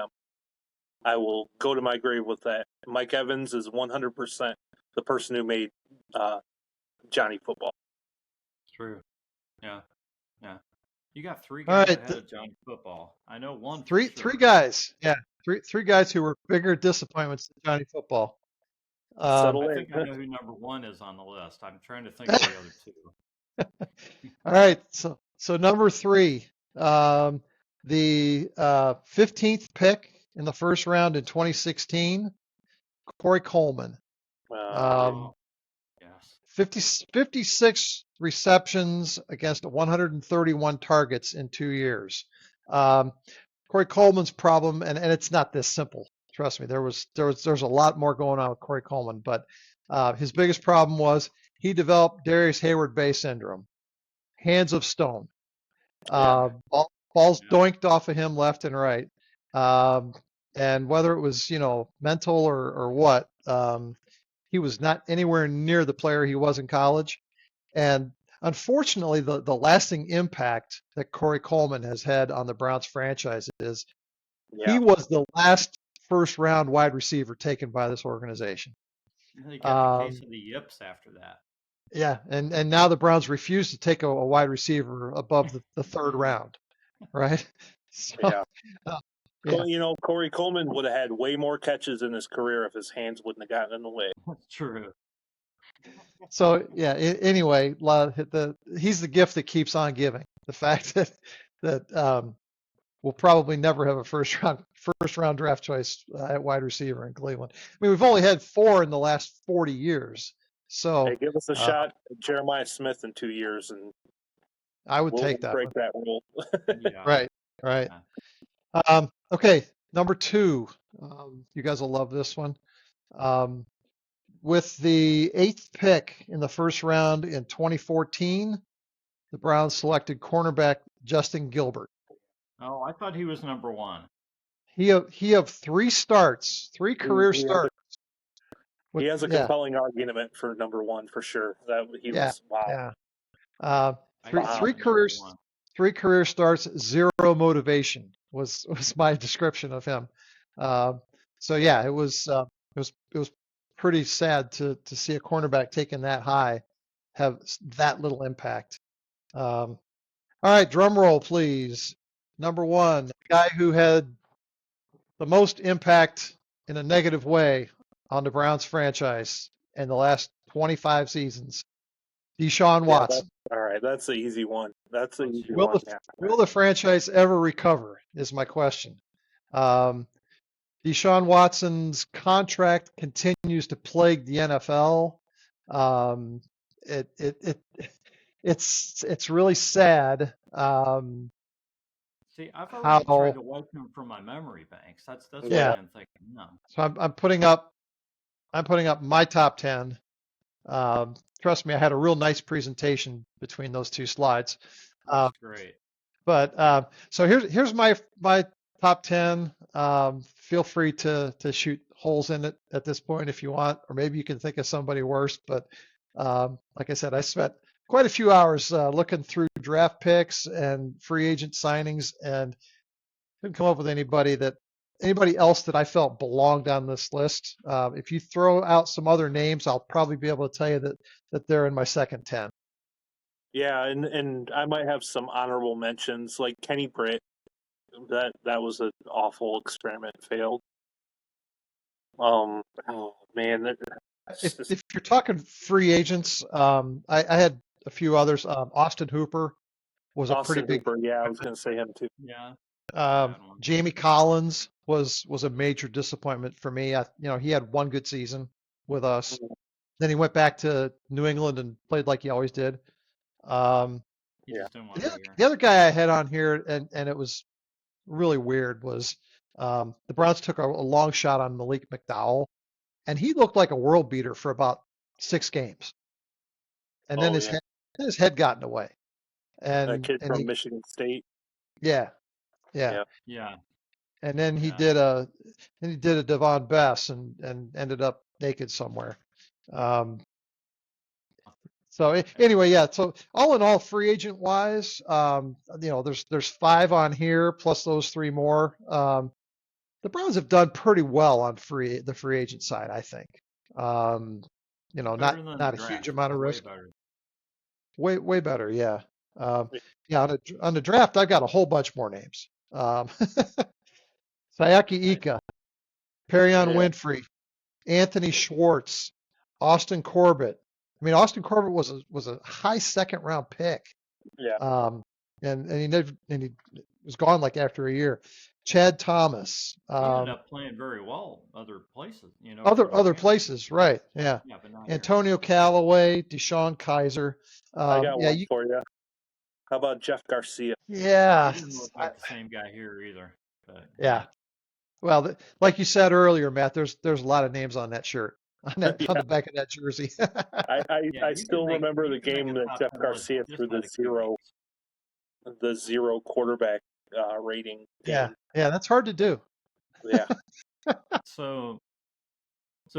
I will go to my grave with that. Mike Evans is 100% the person who made Johnny Football. True. Yeah. Yeah. You got 3 All guys right, ahead of Johnny Football. I know one for three sure. guys, yeah, three guys who were bigger disappointments than Johnny Football. Settle I in. think I know who number 1 is on the list. I'm trying to think of the other 2. All right, so number 3, the 15th pick in the first round in 2016, Corey Coleman. Oh, yes. 56 receptions against 131 targets in 2 years. Corey Coleman's problem, and it's not this simple. Trust me, there's a lot more going on with Corey Coleman, but his biggest problem was he developed Darius Hayward Bay syndrome, hands of stone. Balls Yeah. doinked off of him left and right. And whether it was, mental or what, he was not anywhere near the player he was in college. And unfortunately, the lasting impact that Corey Coleman has had on the Browns franchise is he was the last first round wide receiver taken by this organization. They got the case of the yips after that. Yeah, and now the Browns refuse to take a wide receiver above the 3rd round, right? So, Yeah. yeah. Corey Coleman would have had way more catches in his career if his hands wouldn't have gotten in the way. That's true. So yeah. Anyway, he's the gift that keeps on giving. The fact that we'll probably never have a first round draft choice at wide receiver in Cleveland. I mean, we've only had 4 in the last 40 years. So Hey, give us a shot at Jeremiah Smith in 2 years, and I would we'll take that break one. that rule. Yeah. Right. Yeah. Okay, number 2. You guys will love this one. With the 8th pick in the first round in 2014, the Browns selected cornerback Justin Gilbert. Oh, I thought he was number 1. He have 3 starts, 3 career starts. He has a compelling argument for number 1 for sure. Was wow. Yeah. Three career starts, 0 motivation was my description of him. So yeah, it was pretty sad to see a cornerback taken that high have that little impact. All right, drum roll, please. Number 1, the guy who had the most impact in a negative way on the Browns franchise in the last 25 seasons. Deshaun Yeah, Watson. all right. That's the easy one. That's the easy Will one. the Yeah. will the franchise ever recover? Is my question. Um, Deshaun Watson's contract continues to plague the NFL. Um, it it it it's really sad. See, I've already tried How to wipe him from my memory banks. That's what Yeah. yeah. I'm thinking. No, So I'm putting up my top 10. Trust me, I had a real nice presentation between those two slides. looks great. But so here's my top 10. Feel free to shoot holes in it at this point if you want, or maybe you can think of somebody worse. But like I said, I spent quite a few hours looking through draft picks and free agent signings, and couldn't come up with anybody else that I felt belonged on this list. If you throw out some other names, I'll probably be able to tell you that they're in my second 10. Yeah, and I might have some honorable mentions like Kenny Britt. That was an awful experiment. Failed. Oh man, it's just If you're talking free agents, I had a few others. Austin Hooper was a pretty Austin big Hooper. Yeah, I was disappointment. going to say him too. Yeah, that's a bad one. Jamie Collins was a major disappointment for me. He had one good season with us. Then he went back to New England and played like he always did. Um, He Yeah, just didn't want to be here. the other guy I had on here, and it was really weird, was the Browns took a long shot on Malik McDowell, and he looked like a world beater for about 6 games, and then oh yeah, his head got in the way, that and kid and from he Michigan State. yeah yeah, Yeah, Yeah, and then he yeah. did a Devon Bess and ended up naked somewhere. Um, anyway, yeah. So all in all, free agent wise, there's 5 on here plus those 3 more. The Browns have done pretty well on the free agent side, I think. Um, Better than the not a huge draft. amount of Way risk. better. Way better, yeah. Yeah, on the draft, I've got a whole bunch more names. Sayaki Ika, Perion yeah, Winfrey, Anthony Schwartz, Austin Corbett. I mean, Austin Corbett was a high second round pick. yeah. And he was gone like after a year. Chad Thomas, He ended up playing very well other places, for other Miami. places, right? Yeah. Yeah, but not here. Antonio Callaway, Deshaun Kaiser. I got Yeah, one for you. How about Jeff Garcia? yeah, He didn't look like the same guy here either. But yeah. Well, like you said earlier, Matt, there's a lot of names on that shirt, on Yeah, the back of that jersey. yeah, I you could still remember the you could make game a that top Jeff 10 list Garcia just threw by the QBs. the zero quarterback rating Yeah, game. yeah, that's hard to do. Yeah, So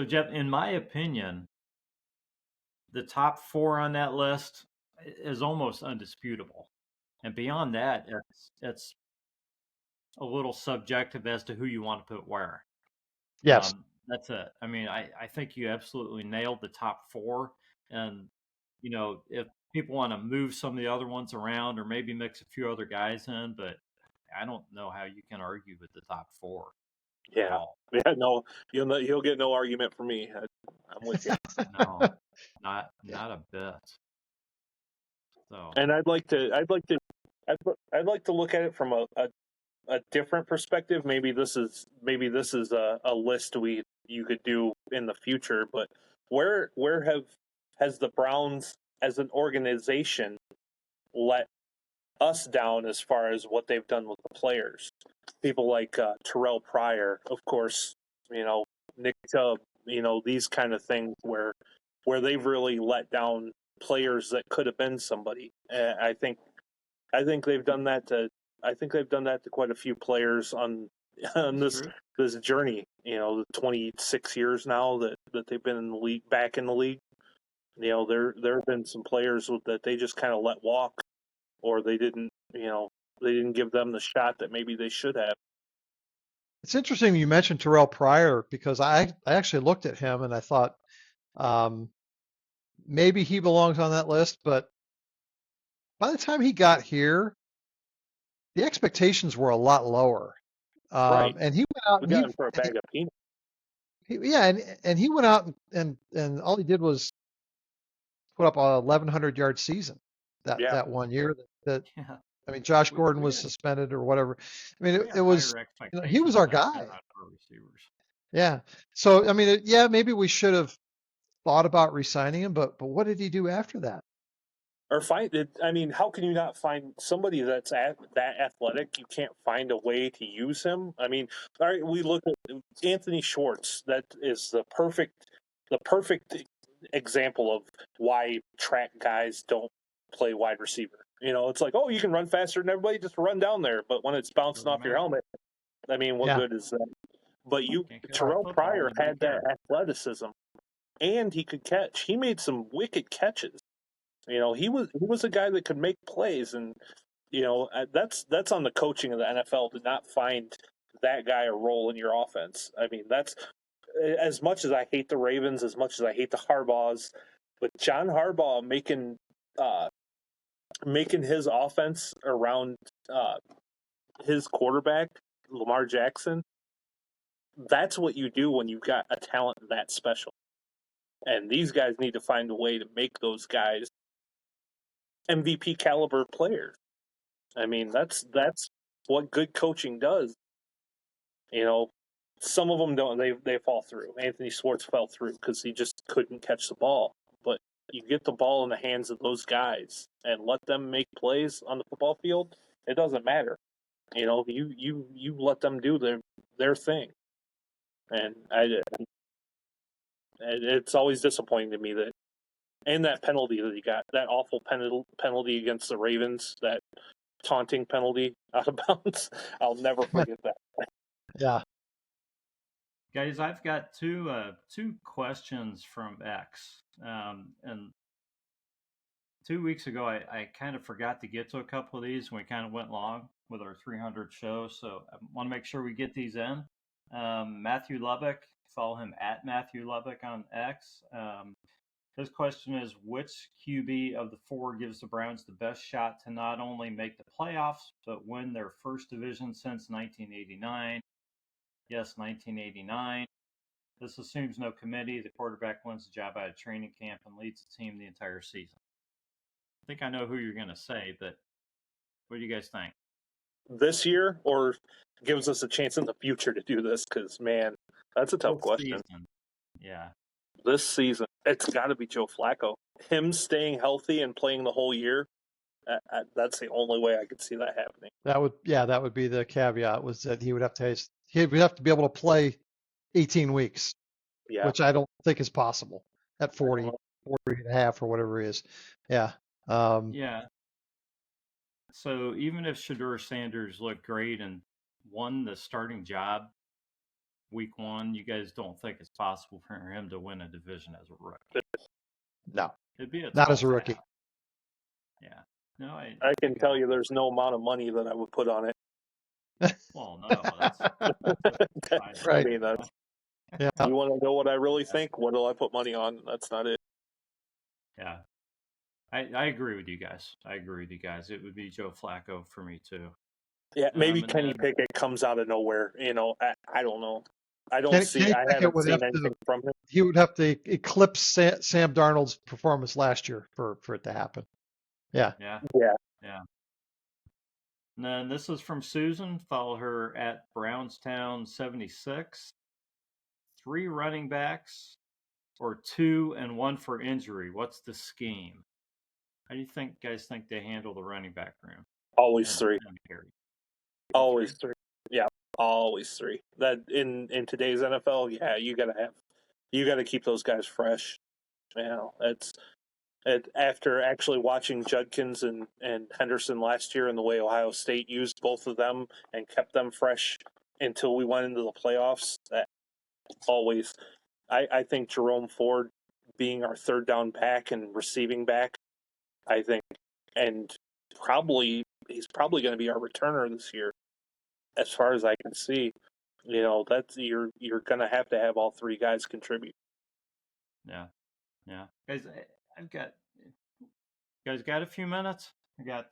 Jeff, in my opinion, the top 4 on that list is almost undisputable, and beyond that, it's a little subjective as to who you want to put where. Yes. That's it. I mean, I think you absolutely nailed the top 4, and if people want to move some of the other ones around or maybe mix a few other guys in, but I don't know how you can argue with the top 4 at yeah, all. yeah. No, you'll get no argument from me. I'm with you. No, not a bit. So And I'd like to look at it from a different perspective. Maybe this is a list you could do in the future. But where has the Browns as an organization let us down as far as what they've done with the players? People like Terrell Pryor, of course, Nick Chubb, these kind of things where they've really let down players that could have been somebody. I think they've done that to quite a few players on that's this true. this journey. The 26 years now that they've been in the league, back in the league. There have been some players that they just kind of let walk, or they didn't give them the shot that maybe they should have. It's interesting you mentioned Terrell Pryor because I actually looked at him and I thought maybe he belongs on that list, but by the time he got here, the expectations were a lot lower. Right. And he went out We and got him for a bag of peanuts. and he went out and all he did was put up a 1,100-yard season that one year. That Yeah. I mean, Josh We, Gordon we was had suspended or whatever. I mean, we it had was, higher he was expectations our back then guy. out of our receivers. Yeah. So I mean, yeah, maybe we should have thought about re-signing him, but what did he do after that? Or find it. I mean, how can you not find somebody that's that athletic? You can't find a way to use him. I mean, all right, we look at Anthony Schwartz. That is the perfect example of why track guys don't play wide receiver. You know, it's like, oh, you can run faster than everybody, just run down there. But when it's bouncing Doesn't off your matter. helmet, I mean, what Yeah. good is that? But Can't catch a Terrell football. Pryor Nobody had that cares. athleticism, and he could catch. He made some wicked catches. You know, he was a guy that could make plays, and you know that's on the coaching of the NFL to not find that guy a role in your offense. I mean, that's as much as I hate the Ravens, as much as I hate the Harbaughs, but John Harbaugh making his offense around uh, his quarterback Lamar Jackson. That's what you do when you've got a talent that special. And these guys need to find a way to make those guys MVP caliber players. I mean, that's what good coaching does. You know, some of them don't. They fall through. Anthony Schwartz fell through because he just couldn't catch the ball. But you get the ball in the hands of those guys and let them make plays on the football field. It doesn't matter. You know, you let them do their thing. And it's always disappointing to me that and that penalty that he got, that awful penalty against the Ravens, that taunting penalty out of bounds. I'll never forget that. Yeah. Guys, I've got two questions from X. And 2 weeks ago, I kind of forgot to get to a couple of these, and we kind of went long with our 300 show. So I want to make sure we get these in. Matthew Lubbock, follow him at Matthew Lubbock on X. His question is, which QB of the four gives the Browns the best shot to not only make the playoffs, but win their first division since 1989? Yes, 1989. This assumes no committee. The quarterback wins the job out of training camp and leads the team the entire season. I think I know who you're going to say, but what do you guys think? This year, or gives us a chance in the future to do this? Because man, that's a tough This question. season. Yeah. This season, it's got to be Joe Flacco. Him staying healthy and playing the whole year. That's the only way I could see that happening. That would be the caveat, was that he would have to be able to play 18 weeks, Yeah, which I don't think is possible at 40 and a half or whatever he is. Yeah. Yeah. So even if Shedeur Sanders looked great and won the starting job week one, you guys don't think it's possible for him to win a division as a rookie? No, It'd be a not as tall a rookie. task. Yeah. No, I I can think tell you there's no amount of money that I would put on it. Well, no, that's fine. I Right. mean, that's, Yeah. you want to know what I really think? What do I put money on? That's not it. Yeah. I agree with you guys. It would be Joe Flacco for me too. Yeah, maybe And Kenny then, Pickett comes out of nowhere. You know, I don't know. I don't Kenny see. I Pickett haven't would seen have anything from him. he would have to eclipse Sam Darnold's performance last year for it to happen. Yeah. yeah, Yeah, yeah. And then this is from Susan. Follow her at Brownstown76. 3 running backs or 2 and 1 for injury. What's the scheme? How do you guys think they handle the running back room? always three. Carry? Always three. Yeah, always three. That in today's NFL, yeah, you gotta keep those guys fresh. You know, after actually watching Judkins and Henderson last year and the way Ohio State used both of them and kept them fresh until we went into the playoffs. That always, I think Jerome Ford being our third down back and receiving back, I think, and he's probably going to be our returner this year, as far as I can see. You know, that's you're going to have all three guys contribute. Yeah, yeah. Guys, I've got. You guys got a few minutes? I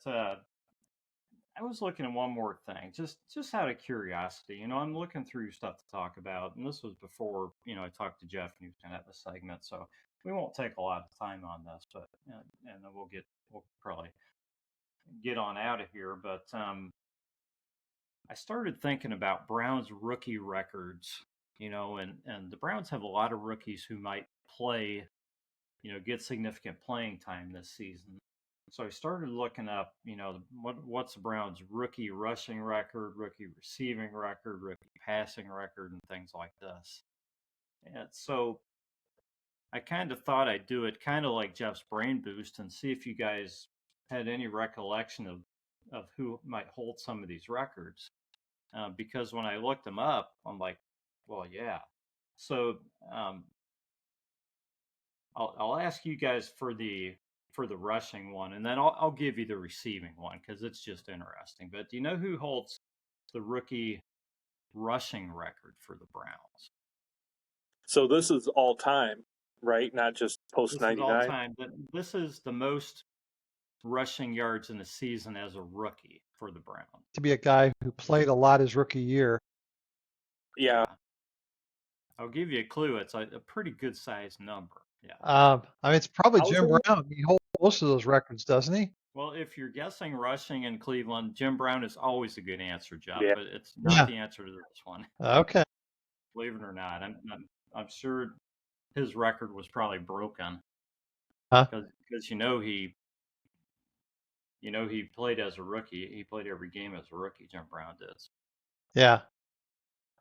was looking at one more thing, just out of curiosity. I'm looking through stuff to talk about, and this was before I talked to Jeff and he was going to have a segment. So we won't take a lot of time on this, but and then we'll probably get on out of here. But I started thinking about Browns rookie records, and the Browns have a lot of rookies who might play, get significant playing time this season. So I started looking up, what's the Browns rookie rushing record, rookie receiving record, rookie passing record, and things like this. And so I kind of thought I'd do it kind of like Jeff's Brain Boost and see if you guys had any recollection of who might hold some of these records. Because when I looked them up, I'm like, well, yeah. So I'll ask you guys for the rushing one, and then I'll give you the receiving one because it's just interesting. But do you know who holds the rookie rushing record for the Browns? So this is all time, right? Not just post 99. This is all time. This is the most rushing yards in a season as a rookie for the Browns. To be a guy who played a lot his rookie year. Yeah. I'll give you a clue. It's a pretty good sized number. Yeah. I mean, it's probably Jim Brown. He holds most of those records, doesn't he? Well, if you're guessing rushing in Cleveland, Jim Brown is always a good answer, Jeff. Yeah. But it's not the answer to this one. Okay. Believe it or not, I'm sure his record was probably broken. Huh? Because he played as a rookie. He played every game as a rookie. Jim Brown did. Yeah.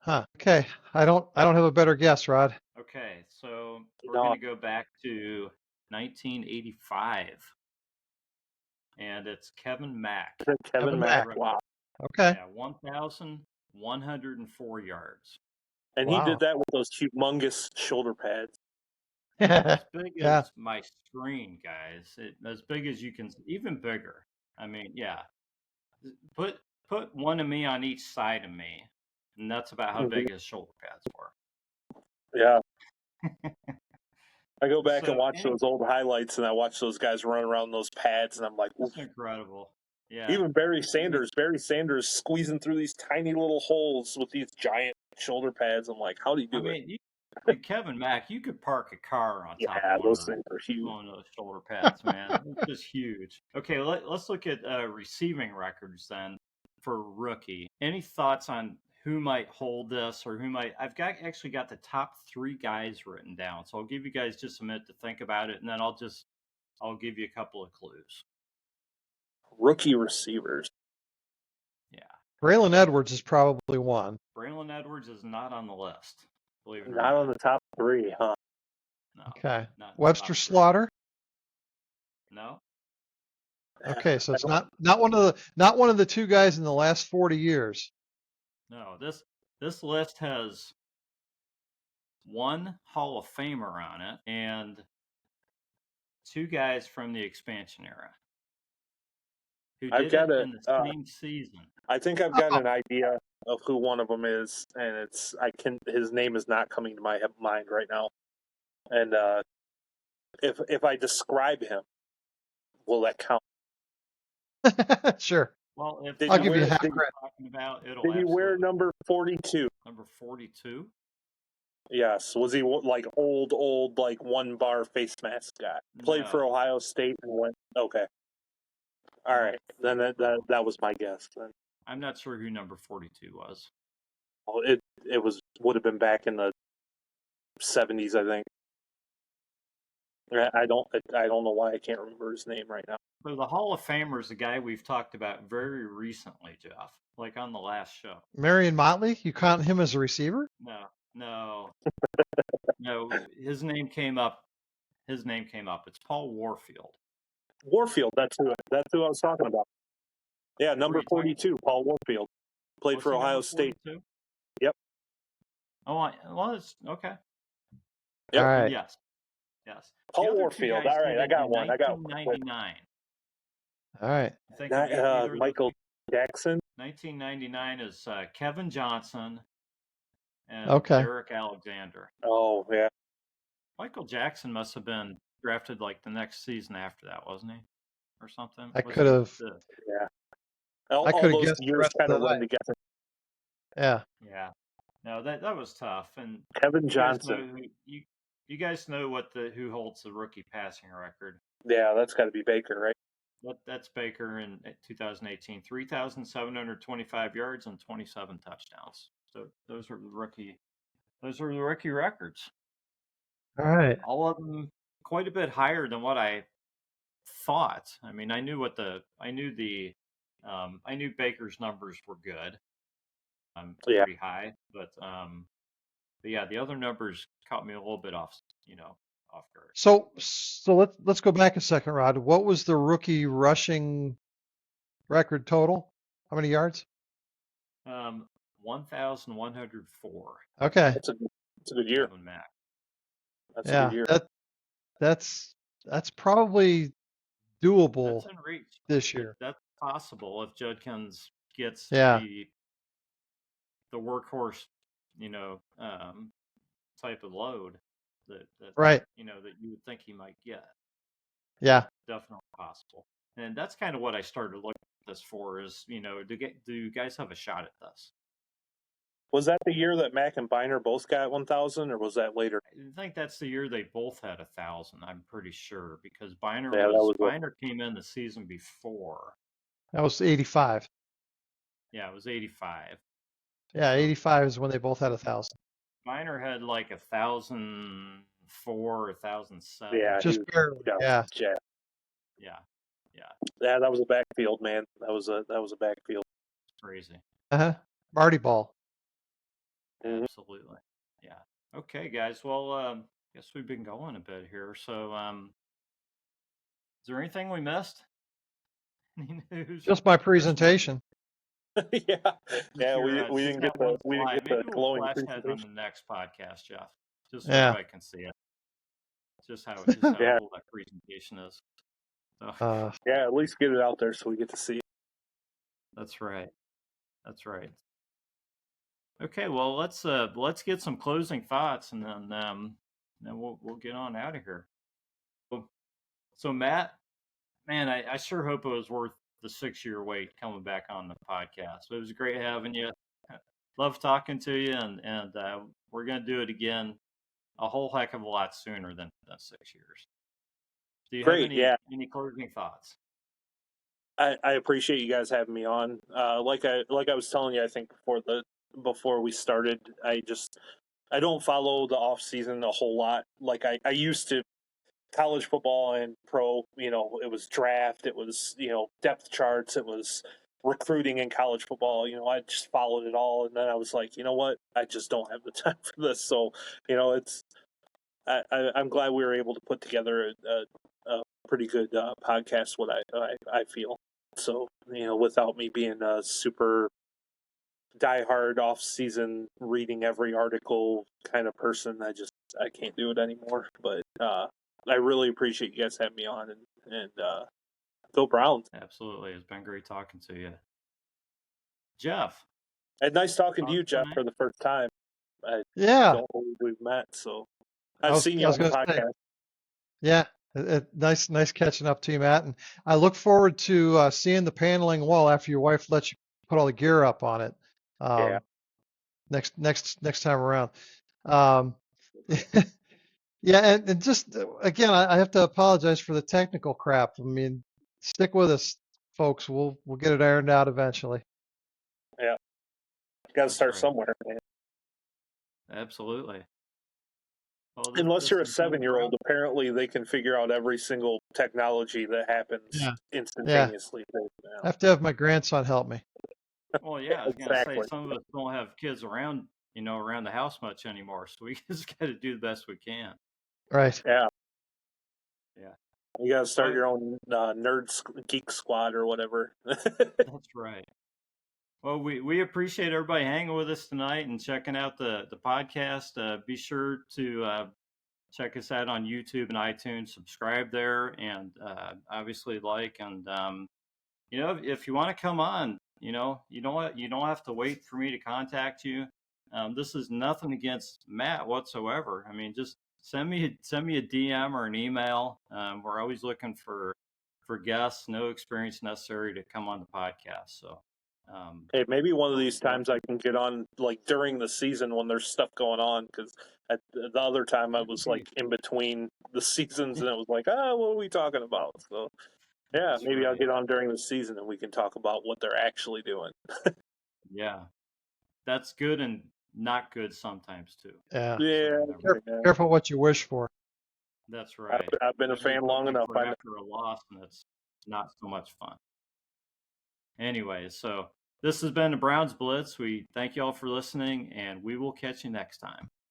Huh. Okay. I don't have a better guess, Rod. Okay, so we're going to go back to 1985, and it's Kevin Mack. Kevin Mack. Wow. Okay. Yeah, 1,104 yards. And he did that with those humongous shoulder pads. As big as my screen, guys. As big as you can, even bigger. I mean, yeah. Put one of me on each side of me, and that's about how big his shoulder pads were. Yeah. I go back and watch those old highlights, and I watch those guys run around those pads, and I'm like, that's incredible. Yeah. Even Barry Sanders squeezing through these tiny little holes with these giant shoulder pads. I'm like, how do you do it? Kevin Mack, you could park a car on top of those things are huge. One of those shoulder pads, man. It's just huge. Okay, let's look at receiving records then for rookie. Any thoughts on who might hold this or who might? I've actually got the top 3 guys written down, so I'll give you guys just a minute to think about it, and then I'll give you a couple of clues. Rookie receivers. Yeah. Braylon Edwards is probably one. Braylon Edwards is not on the list. Believe it or not. Not on the top 3, huh? No. Okay. Webster Slaughter? No. Okay, so it's not one of the 2 guys in the last 40 years. No, this list has 1 Hall of Famer on it and 2 guys from the expansion era who did it in the same season. I think I've got an idea of who one of them is, and his name is not coming to my mind right now. And if I describe him, will that count? Sure. Well, I'll give you half credit. Did he wear number 42? Number 42? Yes. Was he like old, like 1-bar face mask guy? Played for Ohio State and went. Okay. All right. Then that was my guess. Then. I'm not sure who number 42 was. Well, it would have been back in the 70s, I think. I don't know why I can't remember his name right now. So the Hall of Famer is a guy we've talked about very recently, Jeff, like on the last show. Marion Motley? You count him as a receiver? No. No, his name came up. It's Paul Warfield. Warfield, that's who I was talking about. Yeah, number 42, Paul Warfield. Played for Ohio State. 42? Yep. Oh, well, it's okay. Yep. All right. Yes. Paul Warfield. All right, I got one. 1999. All right. Michael Jackson. 1999 is Kevin Johnson and Eric Alexander. Oh, yeah. Michael Jackson must have been drafted like the next season after that, wasn't he? Or something? I could have. Yeah. I could have guessed years kind of run together. Yeah. Yeah. No, that was tough. And Kevin Johnson. You guys know who holds the rookie passing record? Yeah, that's got to be Baker, right? That's Baker in 2018, 3,725 yards and 27 touchdowns. So those are the rookie records. All right. All of them quite a bit higher than what I thought. I mean, I knew Baker's numbers were good, Yeah. pretty high, but yeah, the other numbers caught me a little bit off guard. So let's go back a second, Rod. What was the rookie rushing record total? How many yards? 1,104. Okay. That's a good year. Kevin Mack. That's a Yeah, good year. that's probably doable That's in reach. this year. That's possible if Judkins gets Yeah. the workhorse, type of load that Right. that you would think he might get. Yeah. Definitely possible. And that's kind of what I started looking at this for is, do you guys have a shot at this? Was that the year that Mack and Biner both got 1,000, or was that later? I think that's the year they both had 1,000. I'm pretty sure because Biner Yeah, came in the season before. That was 85. Yeah, it was 85. Yeah, So 85 is when they both had 1,000. Miner had like 1,004, 1,007. Yeah, Just barely. Yeah. Yeah. Yeah. Yeah, that was a backfield, man. That was a backfield. Crazy. Marty Ball. Mhm. Absolutely. Yeah. Okay, guys. Well, guess we've been going a bit here. So, is there anything we missed? Any news? Just my presentation. Yeah, we didn't get the Maybe we'll glowing flash that on presentation. the next podcast, Jeff, just so Yeah. everybody can see it. Just how Yeah. cool that presentation is. So, Yeah, at least get it out there so we get to see it. that's right. That's right. Okay, well let's get some closing thoughts and then we'll get on out of here. So Matt, man, I sure hope it was worth the 6-year wait coming back on the podcast. It was great having you. Love talking to you, and we're gonna do it again a whole heck of a lot sooner than 6 years. Do you Great, have any closing thoughts? I appreciate you guys having me on. Like I was telling you, I think before we started, I don't follow the off season a whole lot. Like I used to. College football and pro, it was draft, it was depth charts, it was recruiting in college football. I just followed it all, and then I was like, you know what, I just don't have the time for this. So it's I'm glad we were able to put together a pretty good podcast. What I feel. So without me being a super diehard off season reading every article kind of person, I can't do it anymore. But I really appreciate you guys having me on, and go Browns. Absolutely, it's been great talking to you, Jeff. And nice talking to you, Jeff, for the first time. I don't believe we've met, so I've seen you on the podcast. Yeah, nice catching up to you, Matt. And I look forward to seeing the paneling wall after your wife lets you put all the gear up on it. Yeah. Next time around. Yeah, and just again, I have to apologize for the technical crap. I mean, stick with us, folks. We'll get it ironed out eventually. Yeah, got to start somewhere, man. Absolutely. Well, unless you're a 7-year-old, apparently they can figure out every single technology that happens instantaneously. Yeah. I have to have my grandson help me. Well, yeah, I was gonna say some of us don't have kids around the house much anymore, so we just got to do the best we can. Right. Yeah. Yeah. You got to start your own nerd geek squad or whatever. That's right. Well, we appreciate everybody hanging with us tonight and checking out the podcast. Be sure to check us out on YouTube and iTunes. Subscribe there, and obviously like. And if you want to come on, you don't have to wait for me to contact you. This is nothing against Matt whatsoever. I mean, just send me a DM or an email. We're always looking for guests. No experience necessary to come on the podcast. So Hey, maybe one of these Yeah. times I can get on like during the season when there's stuff going on, because at the other time I was like in between the seasons and it was like, what are we talking about? So yeah, That's maybe I'll right. get on during the season and we can talk about what they're actually doing. Yeah, that's good and not good sometimes too. Yeah. Yeah, So never. yeah. Careful what you wish for. That's right. I've been a Usually fan long hoping enough. for after a loss, and it's not so much fun. Anyway, so this has been the Browns Blitz. We thank you all for listening, and we will catch you next time.